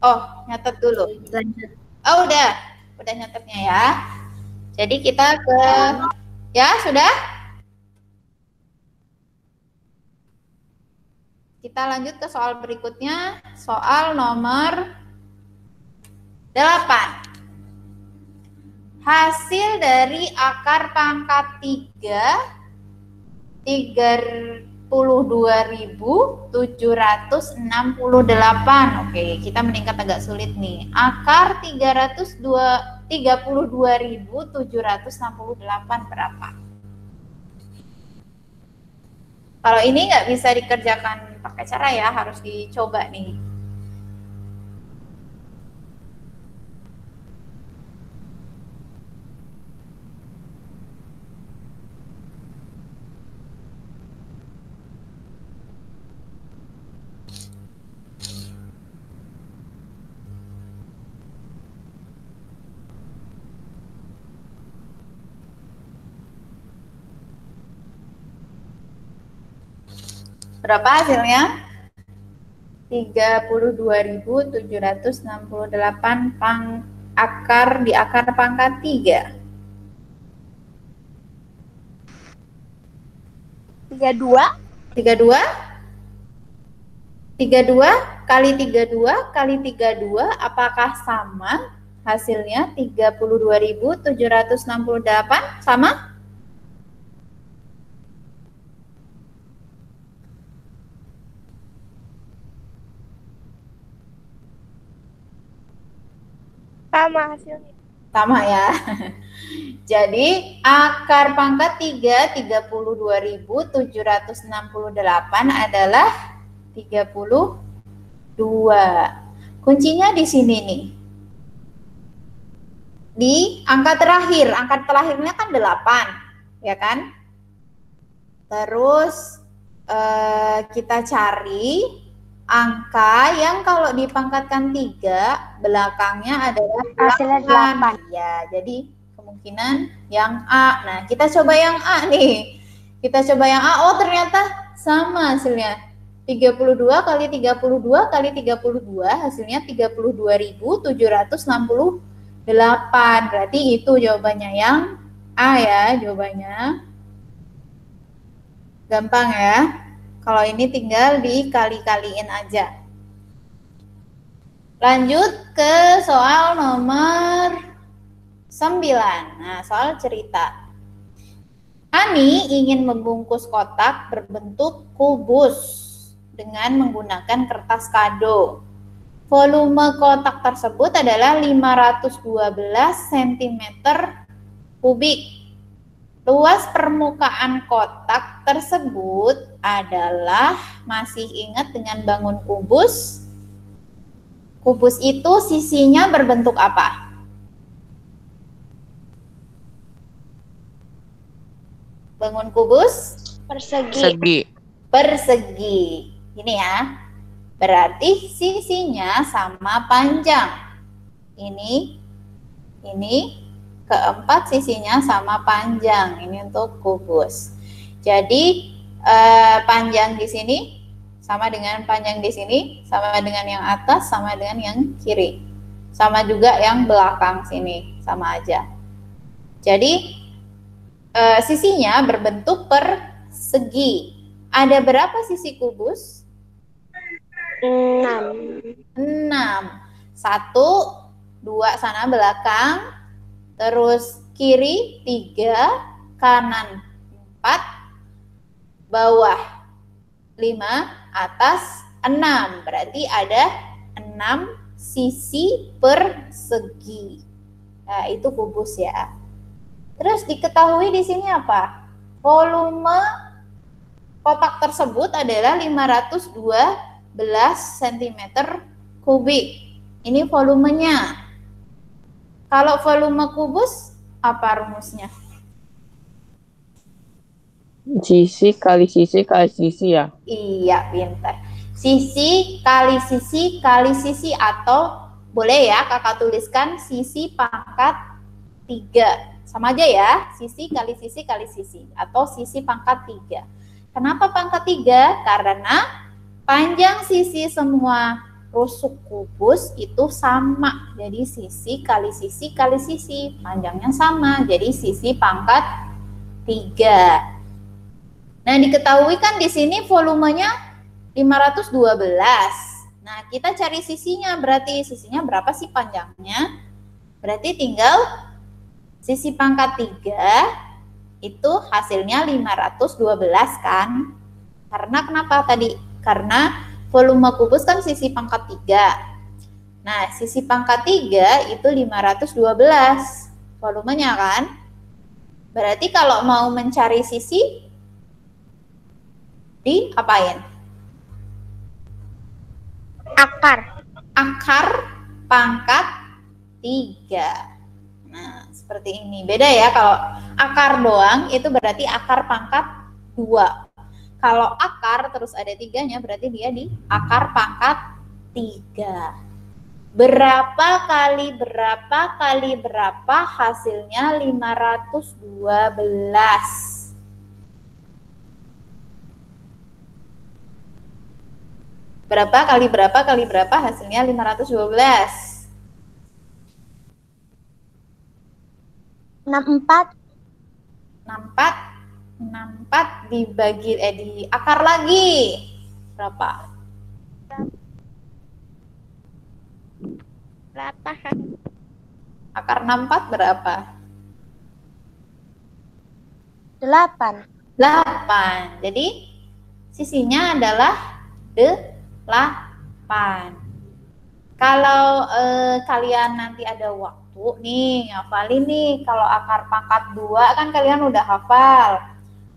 Oh, nyatet dulu. Lanjut. Oh, udah nyatetnya ya. Jadi kita ke, ya sudah? Kita lanjut ke soal berikutnya, soal nomor 8. Hasil dari akar pangkat 32.768. Oke, kita meningkat agak sulit nih. Akar 32.768 berapa? Kalau ini nggak bisa dikerjakan pakai cara ya, harus dicoba nih. Berapa hasilnya? 32.768 akar di akar pangkat 3. 32. 32? 32 kali 32 kali 32 apakah sama hasilnya 32.768? Sama? Sama hasilnya. Sama ya. Jadi akar pangkat 3 32.768 adalah 32. Kuncinya di sini nih. di angka terakhir. Angka terakhirnya kan 8, ya kan? Terus kita cari angka yang kalau dipangkatkan 3, belakangnya adalah Hasilnya 8. Ya, jadi kemungkinan yang A. Nah, kita coba yang A nih. Kita coba yang A. Oh, ternyata sama hasilnya. 32 kali 32 kali 32 hasilnya 32.768. Berarti itu jawabannya yang A ya, jawabannya. Gampang ya. Kalau ini tinggal dikali-kaliin aja. Lanjut ke soal nomor 9. Nah, soal cerita. Ani ingin membungkus kotak berbentuk kubus dengan menggunakan kertas kado. Volume kotak tersebut adalah 512 cm kubik. Luas permukaan kotak tersebut adalah, masih ingat dengan bangun kubus? Kubus itu sisinya berbentuk apa? Bangun kubus? Persegi. Persegi. Ini ya. Berarti sisinya sama panjang. Ini. Keempat sisinya sama panjang. Ini untuk kubus. Jadi panjang di sini sama dengan panjang di sini, sama dengan yang atas, sama dengan yang kiri. Sama juga yang belakang sini, sama aja. Jadi sisinya berbentuk persegi. Ada berapa sisi kubus? 6. 6. 1, 2 sana belakang. Terus kiri 3, kanan 4, bawah 5, atas 6. Berarti ada 6 sisi persegi. Nah, itu kubus ya. Terus diketahui di sini apa? Volume kotak tersebut adalah 512 cm kubik. Ini volumenya. Kalau volume kubus, apa rumusnya? Sisi kali sisi kali sisi ya. Iya, pintar. Sisi kali sisi atau boleh ya kakak tuliskan sisi pangkat 3. Sama aja ya, sisi kali sisi atau sisi pangkat 3. Kenapa pangkat 3? Karena panjang sisi semua rusuk kubus itu sama. Jadi sisi kali sisi, panjangnya sama. Jadi sisi pangkat 3. Nah, diketahui kan di sini volumenya 512. Nah, kita cari sisinya. Berarti sisinya berapa sih panjangnya? Berarti tinggal sisi pangkat 3 itu hasilnya 512 kan? Karena kenapa tadi? Karena volume kubus kan sisi pangkat 3. Nah, sisi pangkat 3 itu 512 volumenya kan? Berarti kalau mau mencari sisi, diapain? Akar pangkat 3. Nah, seperti ini. Beda ya, kalau akar doang itu berarti akar pangkat 2. Kalau akar terus ada 3-nya berarti dia di akar pangkat 3. Berapa kali berapa hasilnya 512. Berapa kali berapa hasilnya 512? 64. 64 dibagi di akar lagi berapa? 8. Akar 64 berapa? 8. 8. Jadi sisinya adalah 8. Kalau kalian nanti ada waktu nih ngafalin nih, kalau akar pangkat 2 kan kalian udah hafal.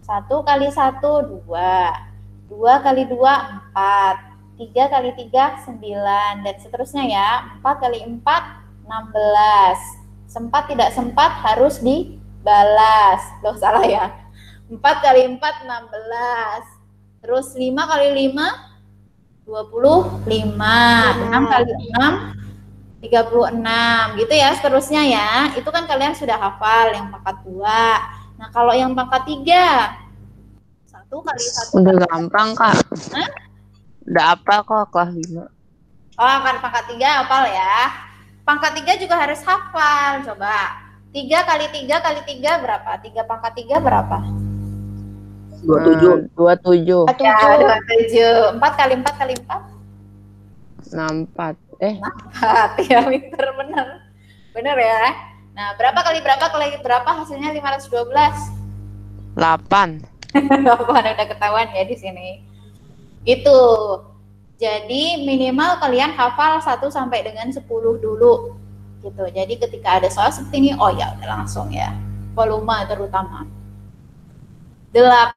1 kali 1 2, 2 kali 2 4, 3 kali 3 9 dan seterusnya ya. 4 kali 4 16, Sempat tidak sempat harus dibalas. Loh, salah ya. 4 kali 4, 16. Terus 5 kali 5, 25. 6 kali 6, 36. Gitu ya seterusnya ya. Itu kan kalian sudah hafal yang pangkat 2. Nah, kalau yang pangkat 3, 1 kali 1. Udah gampang, Kak. Hah? Udah apa kok kelas 5. Oh, kan pangkat 3 hafal ya. Pangkat 3 juga harus hafal. Coba. 3 kali 3 kali 3 berapa? 3 pangkat 3 berapa? 27. 27. Ya, 27. 4 kali 4 kali 4? 64. 4. Ya, pinter, bener. Bener ya. Nah, berapa kali berapa hasilnya 512? 8. Udah ketahuan ya di sini. Itu. Jadi minimal kalian hafal 1 sampai dengan 10 dulu. Gitu. Jadi ketika ada soal seperti ini, oh ya udah langsung ya. Volume terutama. 8.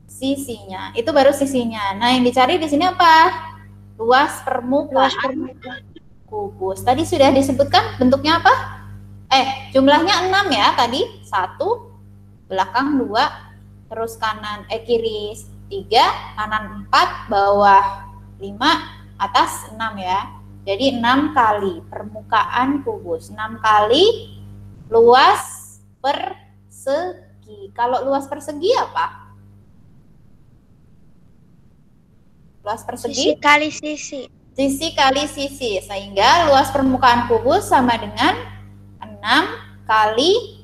Sisinya. Itu baru sisinya. Nah, yang dicari di sini apa? Luas permukaan kubus. Tadi sudah disebutkan bentuknya apa? Jumlahnya 6 ya tadi. 1, belakang 2, terus kiri 3, kanan 4, bawah 5, atas 6 ya. Jadi 6 kali permukaan kubus. 6 kali luas persegi. Kalau luas persegi apa? Luas persegi? Sisi kali sisi. Sisi kali sisi. Sehingga luas permukaan kubus sama dengan 6 kali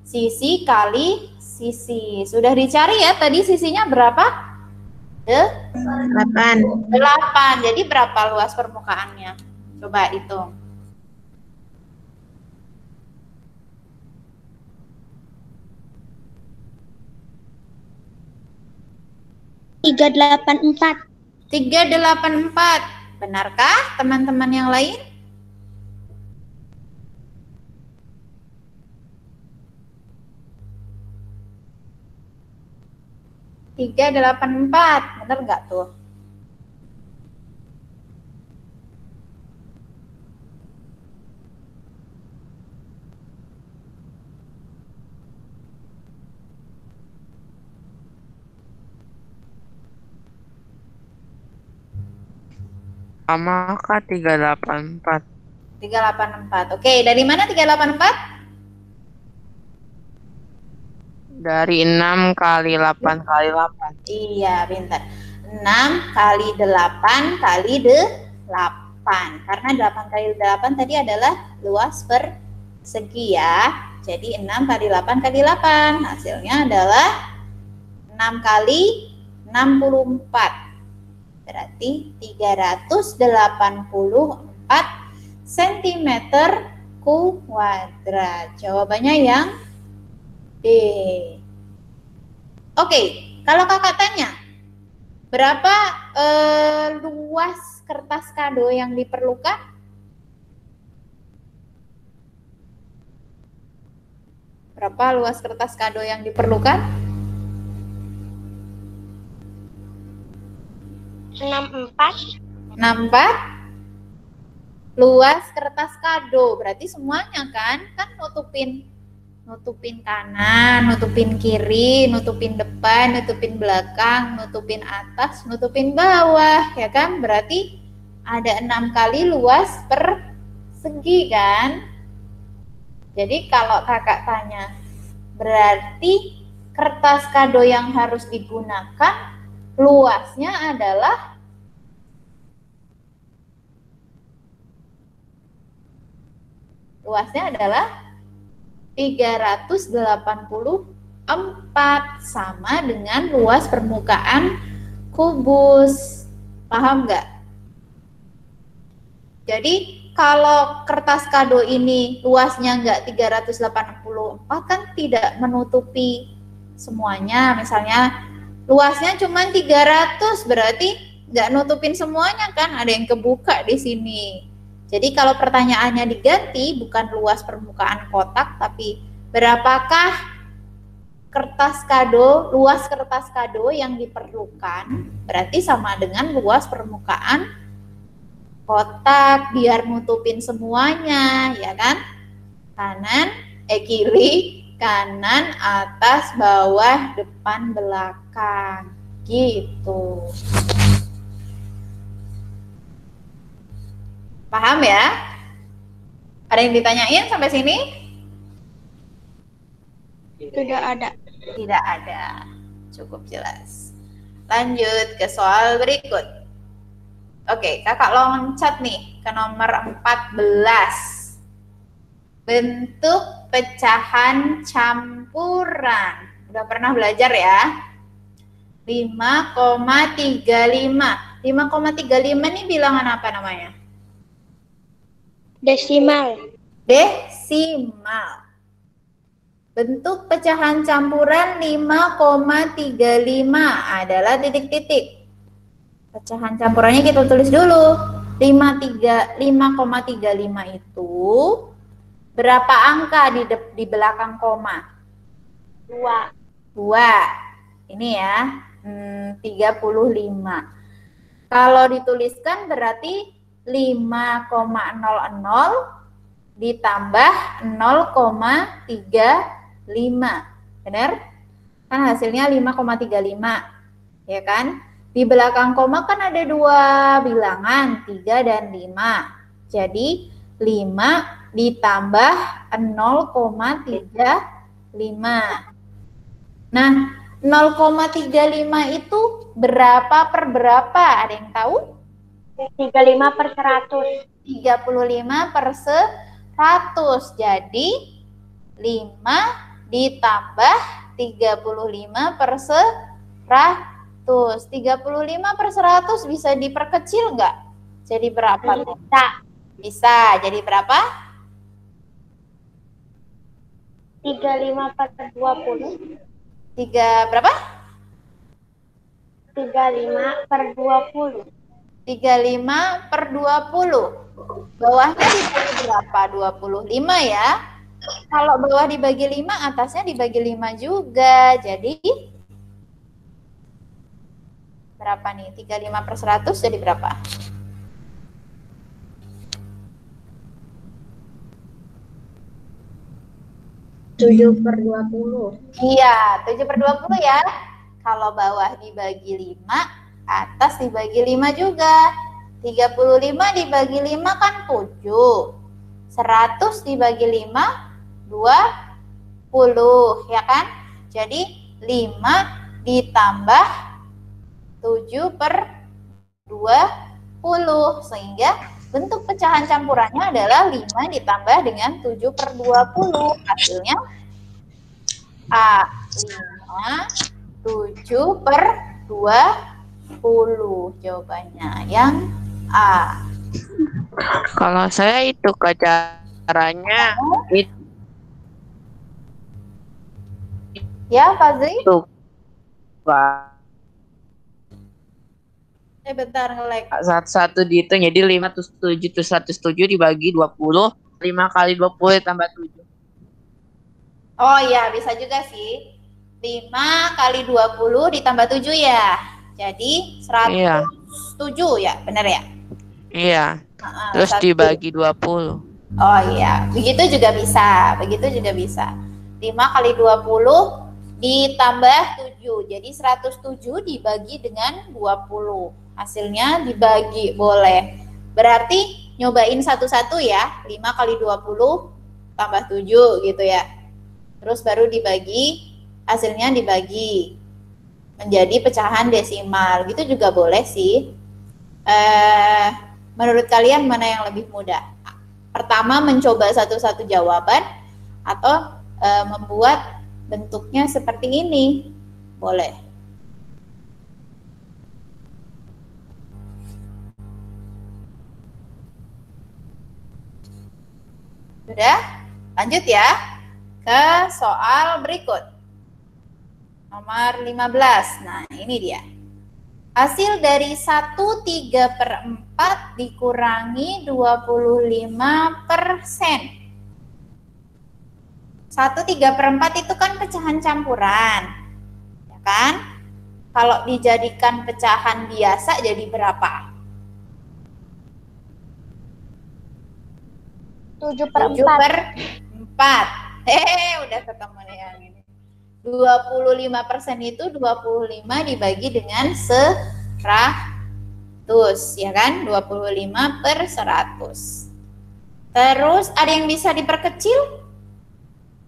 sisi kali sisi. Sudah dicari ya tadi sisinya berapa? 8. Jadi berapa luas permukaannya? Coba hitung. 384. 384. Benarkah teman-teman yang lain? Tiga delapan empat, benar nggak tuh? Sama Kak 384. 384. Oke, dari mana 384? Dari 6 kali 8 kali 8. Iya, pintar. 6 kali 8 kali 8. Karena 8 kali 8 tadi adalah luas persegi ya. Jadi 6 kali 8 kali 8. Hasilnya adalah 6 kali 64. Berarti 384 cm kuadrat. Jawabannya yang D. Oke, kalau kakak tanya, berapa luas kertas kado yang diperlukan? Berapa luas kertas kado yang diperlukan? 64. 64 luas kertas kado. Berarti semuanya kan nutupin kanan, nutupin kiri, nutupin depan, nutupin belakang, nutupin atas, nutupin bawah, ya kan? Berarti ada 6 kali luas persegi kan? Jadi kalau kakak tanya, berarti kertas kado yang harus digunakan luasnya adalah luasnya adalah 384 sama dengan luas permukaan kubus. Paham nggak? Jadi kalau kertas kado ini luasnya nggak 384 kan tidak menutupi semuanya. Misalnya luasnya cuma 300 berarti nggak nutupin semuanya kan, ada yang kebuka di sini. Jadi kalau pertanyaannya diganti bukan luas permukaan kotak tapi berapakah luas kertas kado yang diperlukan, berarti sama dengan luas permukaan kotak biar nutupin semuanya, ya kan? Kiri, kanan, atas, bawah, depan, belakang. Gitu. Paham ya? Ada yang ditanyain sampai sini? Tidak ada. Tidak ada. Cukup jelas. Lanjut ke soal berikut. Oke, kakak loncat nih ke nomor 14. Bentuk pecahan campuran. Udah pernah belajar ya? 5,35. 5,35 ini bilangan apa namanya? Desimal. Desimal. Bentuk pecahan campuran 5,35 adalah titik-titik. Pecahan campurannya kita tulis dulu. 5,35 itu berapa angka di belakang koma? 2. Ini ya, 35. Kalau dituliskan berarti 5,00 ditambah 0,35. Benar? Kan hasilnya 5,35. Ya kan? Di belakang koma kan ada 2 bilangan, 3 dan 5. Jadi 5 ditambah 0,35. Nah, 0,35 itu berapa per berapa? Ada yang tahu? 35 per 100. 35 per 100. Jadi 5 ditambah 35 per 100. 35 per 100 bisa diperkecil nggak? Jadi berapa? Bisa. Jadi berapa? 35 per 20. 3 berapa? 35 per 20. 35 per 20. Bawahnya dibagi berapa? 25 ya. Kalau bawah dibagi 5, atasnya dibagi 5 juga. Jadi berapa nih? 35 per 100 jadi berapa? Tujuh per 20. Iya, 7 per 20 ya. Kalau bawah dibagi 5, atas dibagi 5 juga. 35 dibagi 5 kan 7. 100 dibagi 5, 20, ya kan? Jadi 5 ditambah 7 per 20. Sehingga bentuk pecahan campurannya adalah 5 ditambah dengan 7 per 20. Hasilnya A5, 7 per 20. Jawabannya yang A. Kalau saya itu caranya itu Ya, Fazli? Pak. Bentar nge-lag. Satu di itu jadi 5 terus 7 terus 107 dibagi 20, 5 kali 20 tambah 7. Oh iya, bisa juga sih. 5 kali 20 ditambah 7 ya. Jadi 107 ya, benar ya? Iya. Terus 107. dibagi 20. Oh iya, begitu juga bisa. 5 kali 20 ditambah 7. Jadi 107 dibagi dengan 20. Hasilnya dibagi, boleh. Berarti nyobain satu-satu ya. 5 kali 20 tambah 7 gitu ya. Terus baru dibagi, hasilnya dibagi menjadi pecahan desimal. Gitu juga boleh sih. Menurut kalian mana yang lebih mudah? Pertama mencoba satu-satu jawaban atau membuat bentuknya seperti ini? Boleh. Sudah? Lanjut ya ke soal berikut. Nomor 15. Nah, ini dia. Hasil dari 1/3/4 dikurangi 25%. 1/3/4 itu kan pecahan campuran. Ya kan? Kalau dijadikan pecahan biasa jadi berapa? 7 per 4. Udah ketemu nih yang ini. 25% itu 25 dibagi dengan 100, ya kan? 25 per 100. Terus ada yang bisa diperkecil?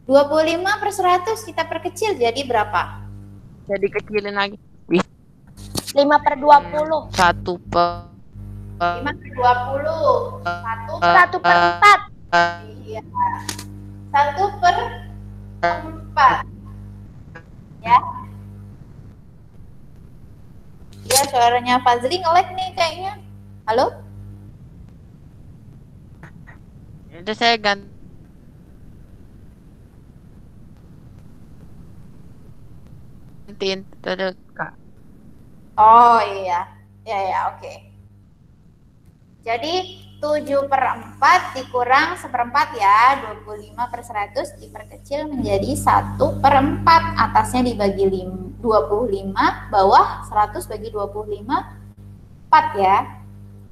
25 per 100 kita perkecil jadi berapa? Jadi kecilin lagi. 5 per 20. 1 per 5 per 20. 1 per 4. Iya. 1 per 4. Ya. Ya, suaranya Fazli nge-lag nih kayaknya. Halo? itu saya gantiin terus Kak. Oh iya. Ya, oke. Jadi 7 per 4 dikurang 1/4 ya. 25 per 100 diperkecil menjadi 1 per 4. Atasnya dibagi 25, bawah 100 bagi 25, 4 ya.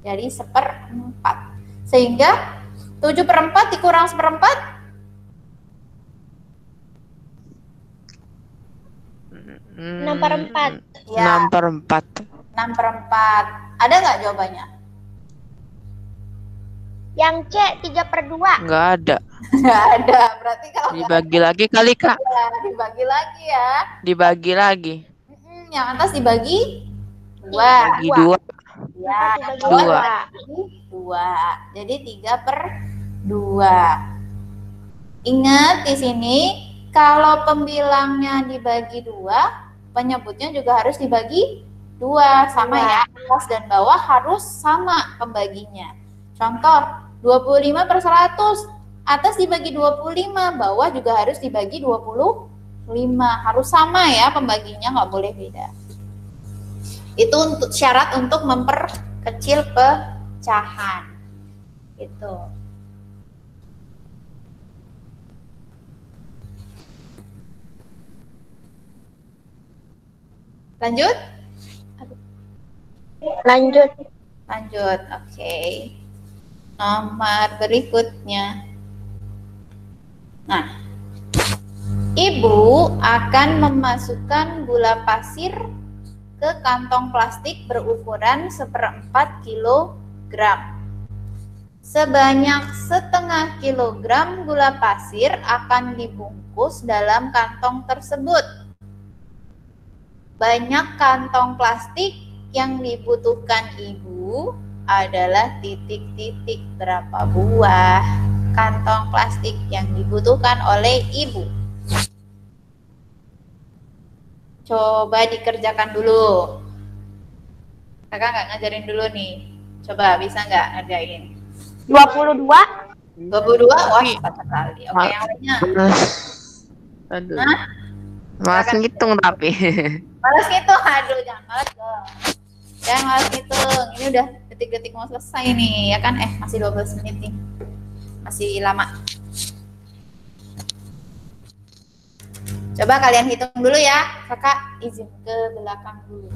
Jadi 1/4. Sehingga 7 per 4 dikurang 1/4. 6 per 4. Ya, 6 per 4. 6 per 4. Ada nggak jawabannya? Yang C 3 per 2. Nggak ada. Nggak ada. Berarti kalau nggak Dibagi lagi kali Kak. ada, dibagi lagi ya. Dibagi lagi. Yang atas dibagi 2. Bagi 2. Ya, yang Dibagi bawah 2. dibagi 2. Jadi 3 per 2. Ingat di sini kalau pembilangnya dibagi 2, penyebutnya juga harus dibagi 2. Sama ya, atas dan bawah harus sama pembaginya. Contoh, 25 per 100. Atas dibagi 25, bawah juga harus dibagi 25. Harus sama ya pembaginya, nggak boleh beda. Itu untuk syarat untuk memperkecil pecahan. Gitu. Lanjut? Lanjut. Lanjut, oke. Nomor berikutnya. Nah, ibu akan memasukkan gula pasir ke kantong plastik berukuran 1/4 kilogram. Sebanyak 1/2 kilogram gula pasir akan dibungkus dalam kantong tersebut. Banyak kantong plastik yang dibutuhkan ibu adalah titik-titik. Berapa buah kantong plastik yang dibutuhkan oleh ibu? Coba dikerjakan dulu. Kakak nggak ngajarin dulu nih. Coba bisa nggak ngerjain? 22. 22? Wah, cepat sekali. Oke, yang lainnya. Aduh. Hah? Mas ngitung tapi. Malas ngitung, aduh jangan malas dong. Jangan malas ngitung. Ini udah detik-detik mau selesai nih, ya kan? Masih 12 menit nih. Masih lama. Coba kalian hitung dulu ya. Kakak izin ke belakang dulu.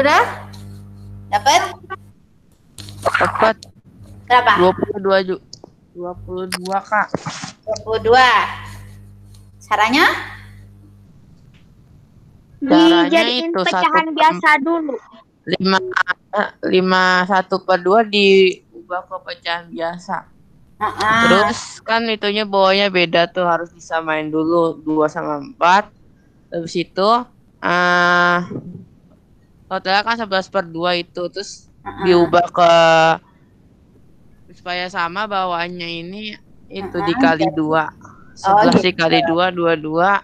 Sudah? Dapat? Dapat Berapa? 22 Kak. 22. Caranya? Dijadiin itu pecahan 1/4. biasa dulu. 1/2 diubah ke pecahan biasa. Terus kan itunya bawahnya beda tuh, harus disamain dulu 2 sama 4. Habis itu totalnya kan 11/2 itu, terus diubah ke supaya sama bawaannya ini itu dikali 2. 11 gitu. dikali 2 22.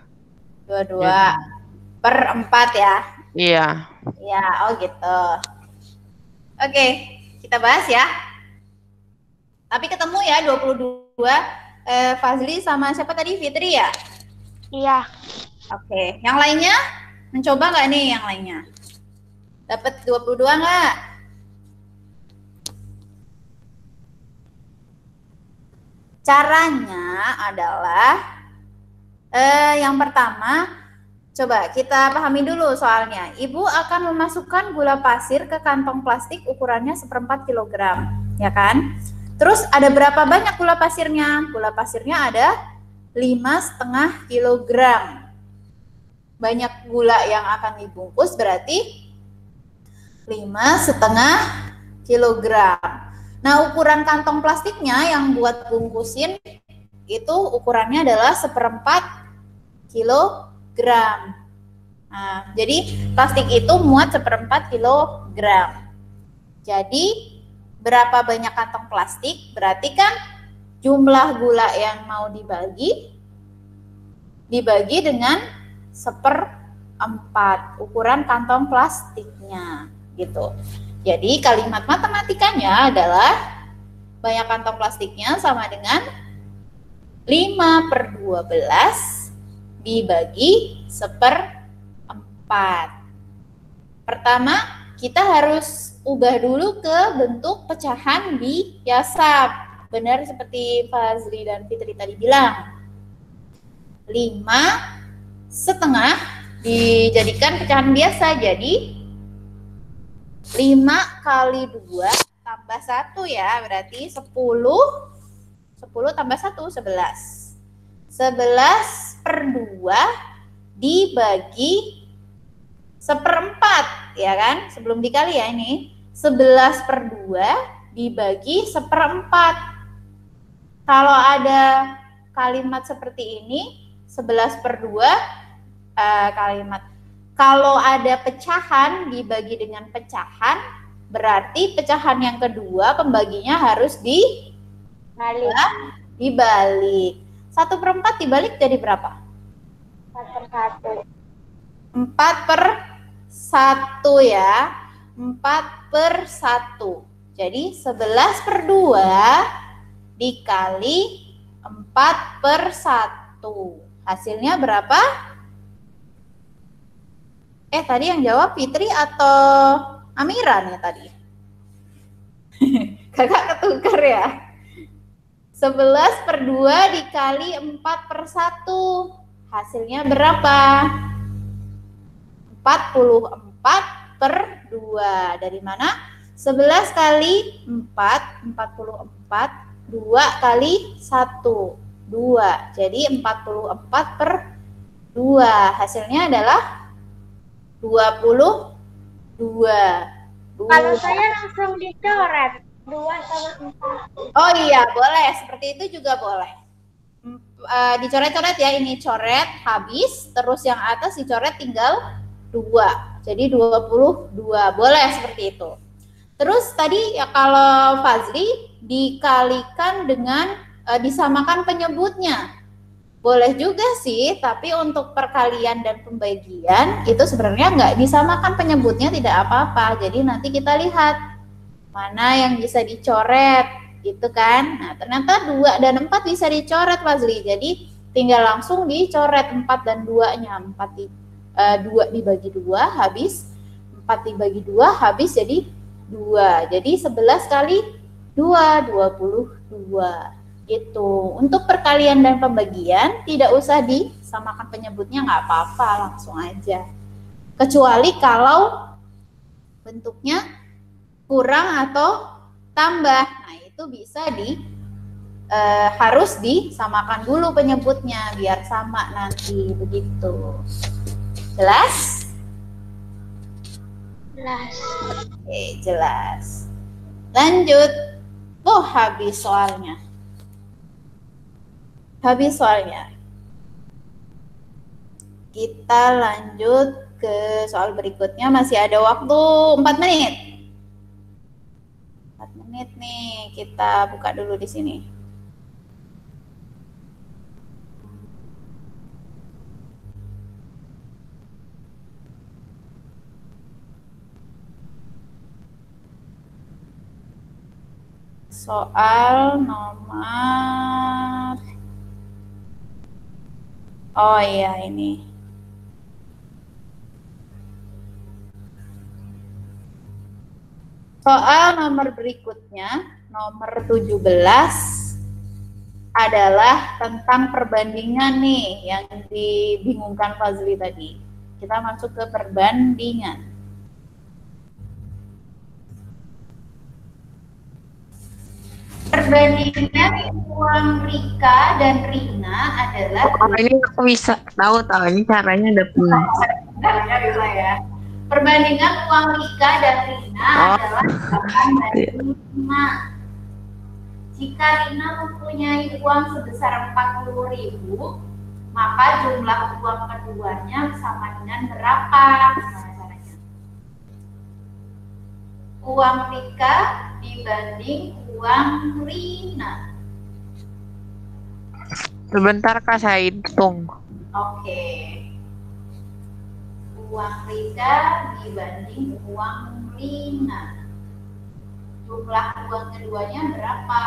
22/4 ya. Iya. Ya, oh gitu. Oke, kita bahas ya. Tapi ketemu ya 22. Fazli sama siapa tadi? Fitri ya? Iya. Oke, yang lainnya? Mencoba nggak nih yang lainnya? Dapat 22 nggak? Caranya adalah yang pertama, coba kita pahami dulu soalnya. Ibu akan memasukkan gula pasir ke kantong plastik ukurannya 1/4 kilogram, ya kan? Terus ada berapa banyak gula pasirnya? Gula pasirnya ada 5,5 kilogram. Banyak gula yang akan dibungkus berarti 5,5 kilogram. Nah, ukuran kantong plastiknya yang buat bungkusin itu ukurannya adalah 1/4 kilogram. Nah, jadi plastik itu muat 1/4 kilogram. Jadi berapa banyak kantong plastik? Berarti kan jumlah gula yang mau dibagi dengan 1/4 ukuran kantong plastiknya gitu. Jadi kalimat matematikanya adalah banyak kantong plastiknya sama dengan 5/12 dibagi 1/4. Pertama, kita harus ubah dulu ke bentuk pecahan biasa. Benar seperti Fazli dan Fitri tadi bilang. 5,5 dijadikan pecahan biasa, jadi 5 kali 2 tambah 1 ya, berarti 10. 10 tambah 1, 11. 11/2 dibagi 1/4, ya kan? Sebelum dikali ya ini. 11/2 dibagi 1/4. Kalau ada kalimat seperti ini, 11/2 kalimat. Kalau ada pecahan dibagi dengan pecahan, berarti pecahan yang kedua pembaginya harus dibalik. 1/4 dibalik jadi berapa? 4/1 ya. 4/1. Jadi 11/2 dikali 4/1. Hasilnya berapa? Tadi yang jawab Fitri atau Amira nih tadi? Kakak ketukar ya. 11/2 dikali 4/1. Hasilnya berapa? 44/2. Dari mana? 11 kali 4, 44. 2 kali 1, 2. Jadi 44/2. Hasilnya adalah 22. Kalau saya langsung dicoret 2 sama 4. Oh iya, boleh. Seperti itu juga boleh. Dicoret-coret ya, ini coret habis, terus yang atas dicoret tinggal 2. Jadi 22. Boleh seperti itu. Terus tadi ya kalau Fazli dikalikan dengan disamakan penyebutnya. Boleh juga sih, tapi untuk perkalian dan pembagian itu sebenarnya nggak disamakan penyebutnya, tidak apa-apa. Jadi nanti kita lihat mana yang bisa dicoret, gitu kan. Nah, ternyata 2 dan 4 bisa dicoret, Fazli. Jadi tinggal langsung dicoret 4 dan 2-nya. 2 dibagi 2 habis, 4 dibagi 2 habis jadi 2. Jadi 11 kali 2, 22. Gitu. Untuk perkalian dan pembagian tidak usah disamakan penyebutnya, nggak apa-apa, langsung aja. Kecuali kalau bentuknya kurang atau tambah. Nah, itu bisa harus disamakan dulu penyebutnya biar sama nanti, begitu. Jelas? Jelas. Oke, jelas. Lanjut. Habis soalnya. Kita lanjut ke soal berikutnya. Masih ada waktu 4 menit. 4 menit nih. Kita buka dulu di sini. Soal nomor, oh iya ini. Soal nomor berikutnya, nomor 17, adalah tentang perbandingan nih yang dibingungkan Fazli tadi. Kita masuk ke perbandingan. Perbandingan uang Rika dan Rina adalah ini aku bisa tahu ini caranya ada punya. Caranya bisa ya. Perbandingan uang Rika dan Rina adalah 8:5. Jika Rina mempunyai uang sebesar 40.000, maka jumlah uang keduanya sama dengan berapa? Gimana caranya? Uang Rika dibanding uang Rina. Sebentar Kak, saya hitung. Oke. Uang Rika dibanding uang Rina. Jumlah uang keduanya berapa?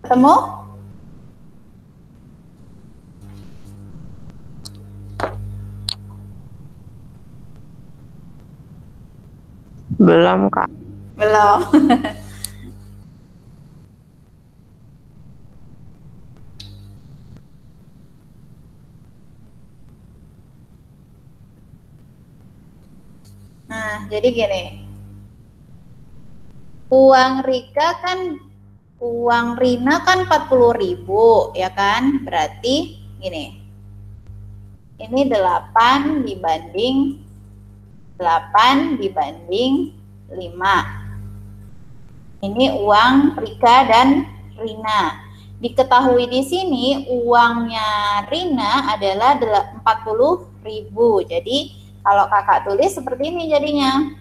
Ketemu? Belum Kak. Belum. Nah, jadi gini. Uang Rika kan, uang Rina kan 40.000, ya kan? Berarti gini. Ini 8 dibanding 5. Ini uang Rika dan Rina. Diketahui di sini uangnya Rina adalah 40.000. Jadi kalau kakak tulis seperti ini jadinya.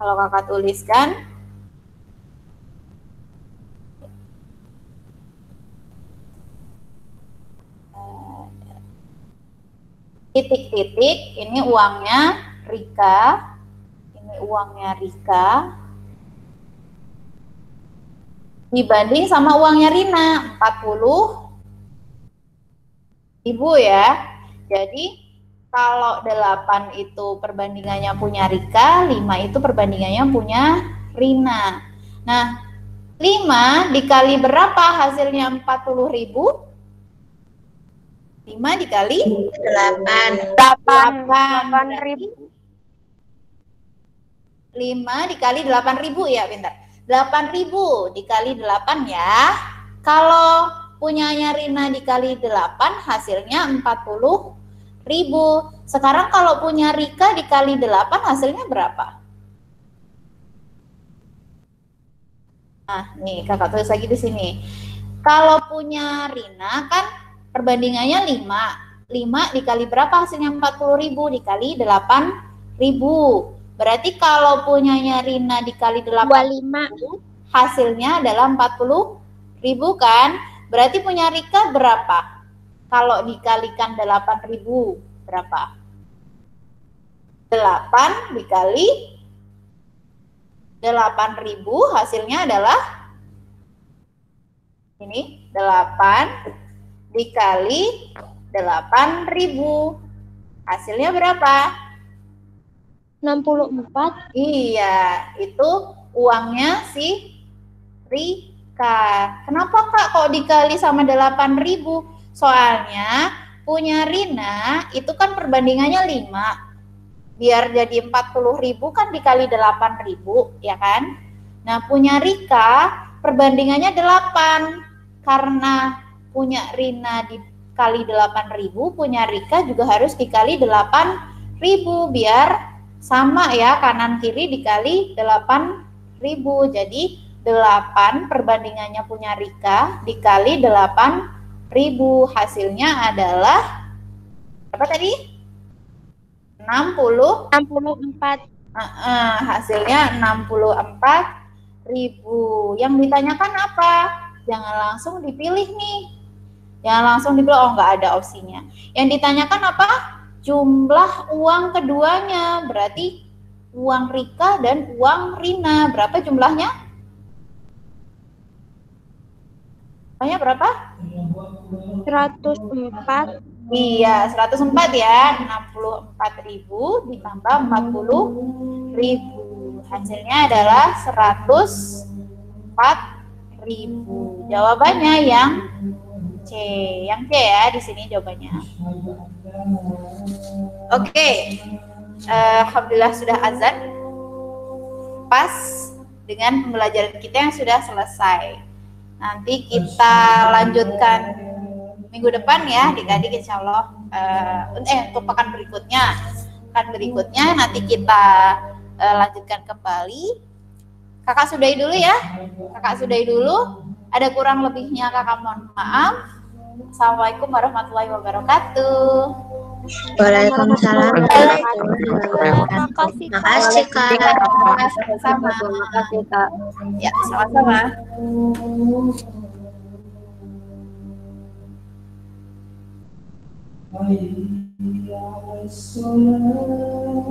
Kalau kakak tuliskan titik-titik, ini uangnya Rika, ini uangnya Rika, dibanding sama uangnya Rina, 40.000 ya. Jadi kalau 8 itu perbandingannya punya Rika, 5 itu perbandingannya punya Rina. Nah, 5 dikali berapa hasilnya 40.000? 5 dikali 8. 5 dikali 8.000 ya, bentar. 8.000 dikali 8 ya. Kalau punyanya Rina dikali 8 hasilnya 40.000. Sekarang kalau punya Rika dikali 8 hasilnya berapa? Nah, nih kakak tulis lagi di sini. Kalau punya Rina kan perbandingannya 5. 5 dikali berapa hasilnya 40.000 dikali 8.000. Berarti kalau punyanya Rina dikali 8.000 hasilnya adalah 40.000 kan? Berarti punya Rika berapa? Kalau dikalikan 8.000 berapa? 8 dikali 8.000 hasilnya adalah ini 8 dikali 8.000. Hasilnya berapa? 64. Iya, itu uangnya si Rika. Kenapa Kak kok dikali sama 8.000? Soalnya punya Rina itu kan perbandingannya 5. Biar jadi 40.000 kan dikali 8.000, ya kan? Nah, punya Rika perbandingannya 8. Karena punya Rina dikali 8.000, punya Rika juga harus dikali 8.000 biar sama ya, kanan kiri dikali 8.000. Jadi 8 perbandingannya punya Rika dikali 8.000. Hasilnya adalah apa tadi? 64. Hasilnya 64.000. Yang ditanyakan apa? Jangan langsung dipilih nih. Jangan langsung dipilih, oh nggak ada opsinya. Yang ditanyakan apa? Jumlah uang keduanya. Berarti uang Rika dan uang Rina. Berapa jumlahnya? Jumlahnya berapa? 104. Iya, 104 ya. 64.000 ditambah 40.000. Hasilnya adalah 104.000. Jawabannya yang C. Yang C ya di sini jawabannya. Oke. Alhamdulillah sudah azan. Pas dengan pembelajaran kita yang sudah selesai. Nanti kita lanjutkan minggu depan ya adik-adik, insya Allah untuk pekan berikutnya nanti kita lanjutkan kembali. Kakak sudahi dulu ya, ada kurang lebihnya kakak mohon maaf. Assalamualaikum warahmatullahi wabarakatuh. Waalaikumsalam. Terima kasih. Makasih Kak. Sama-sama. Ya, sama-sama. حي على الصلاة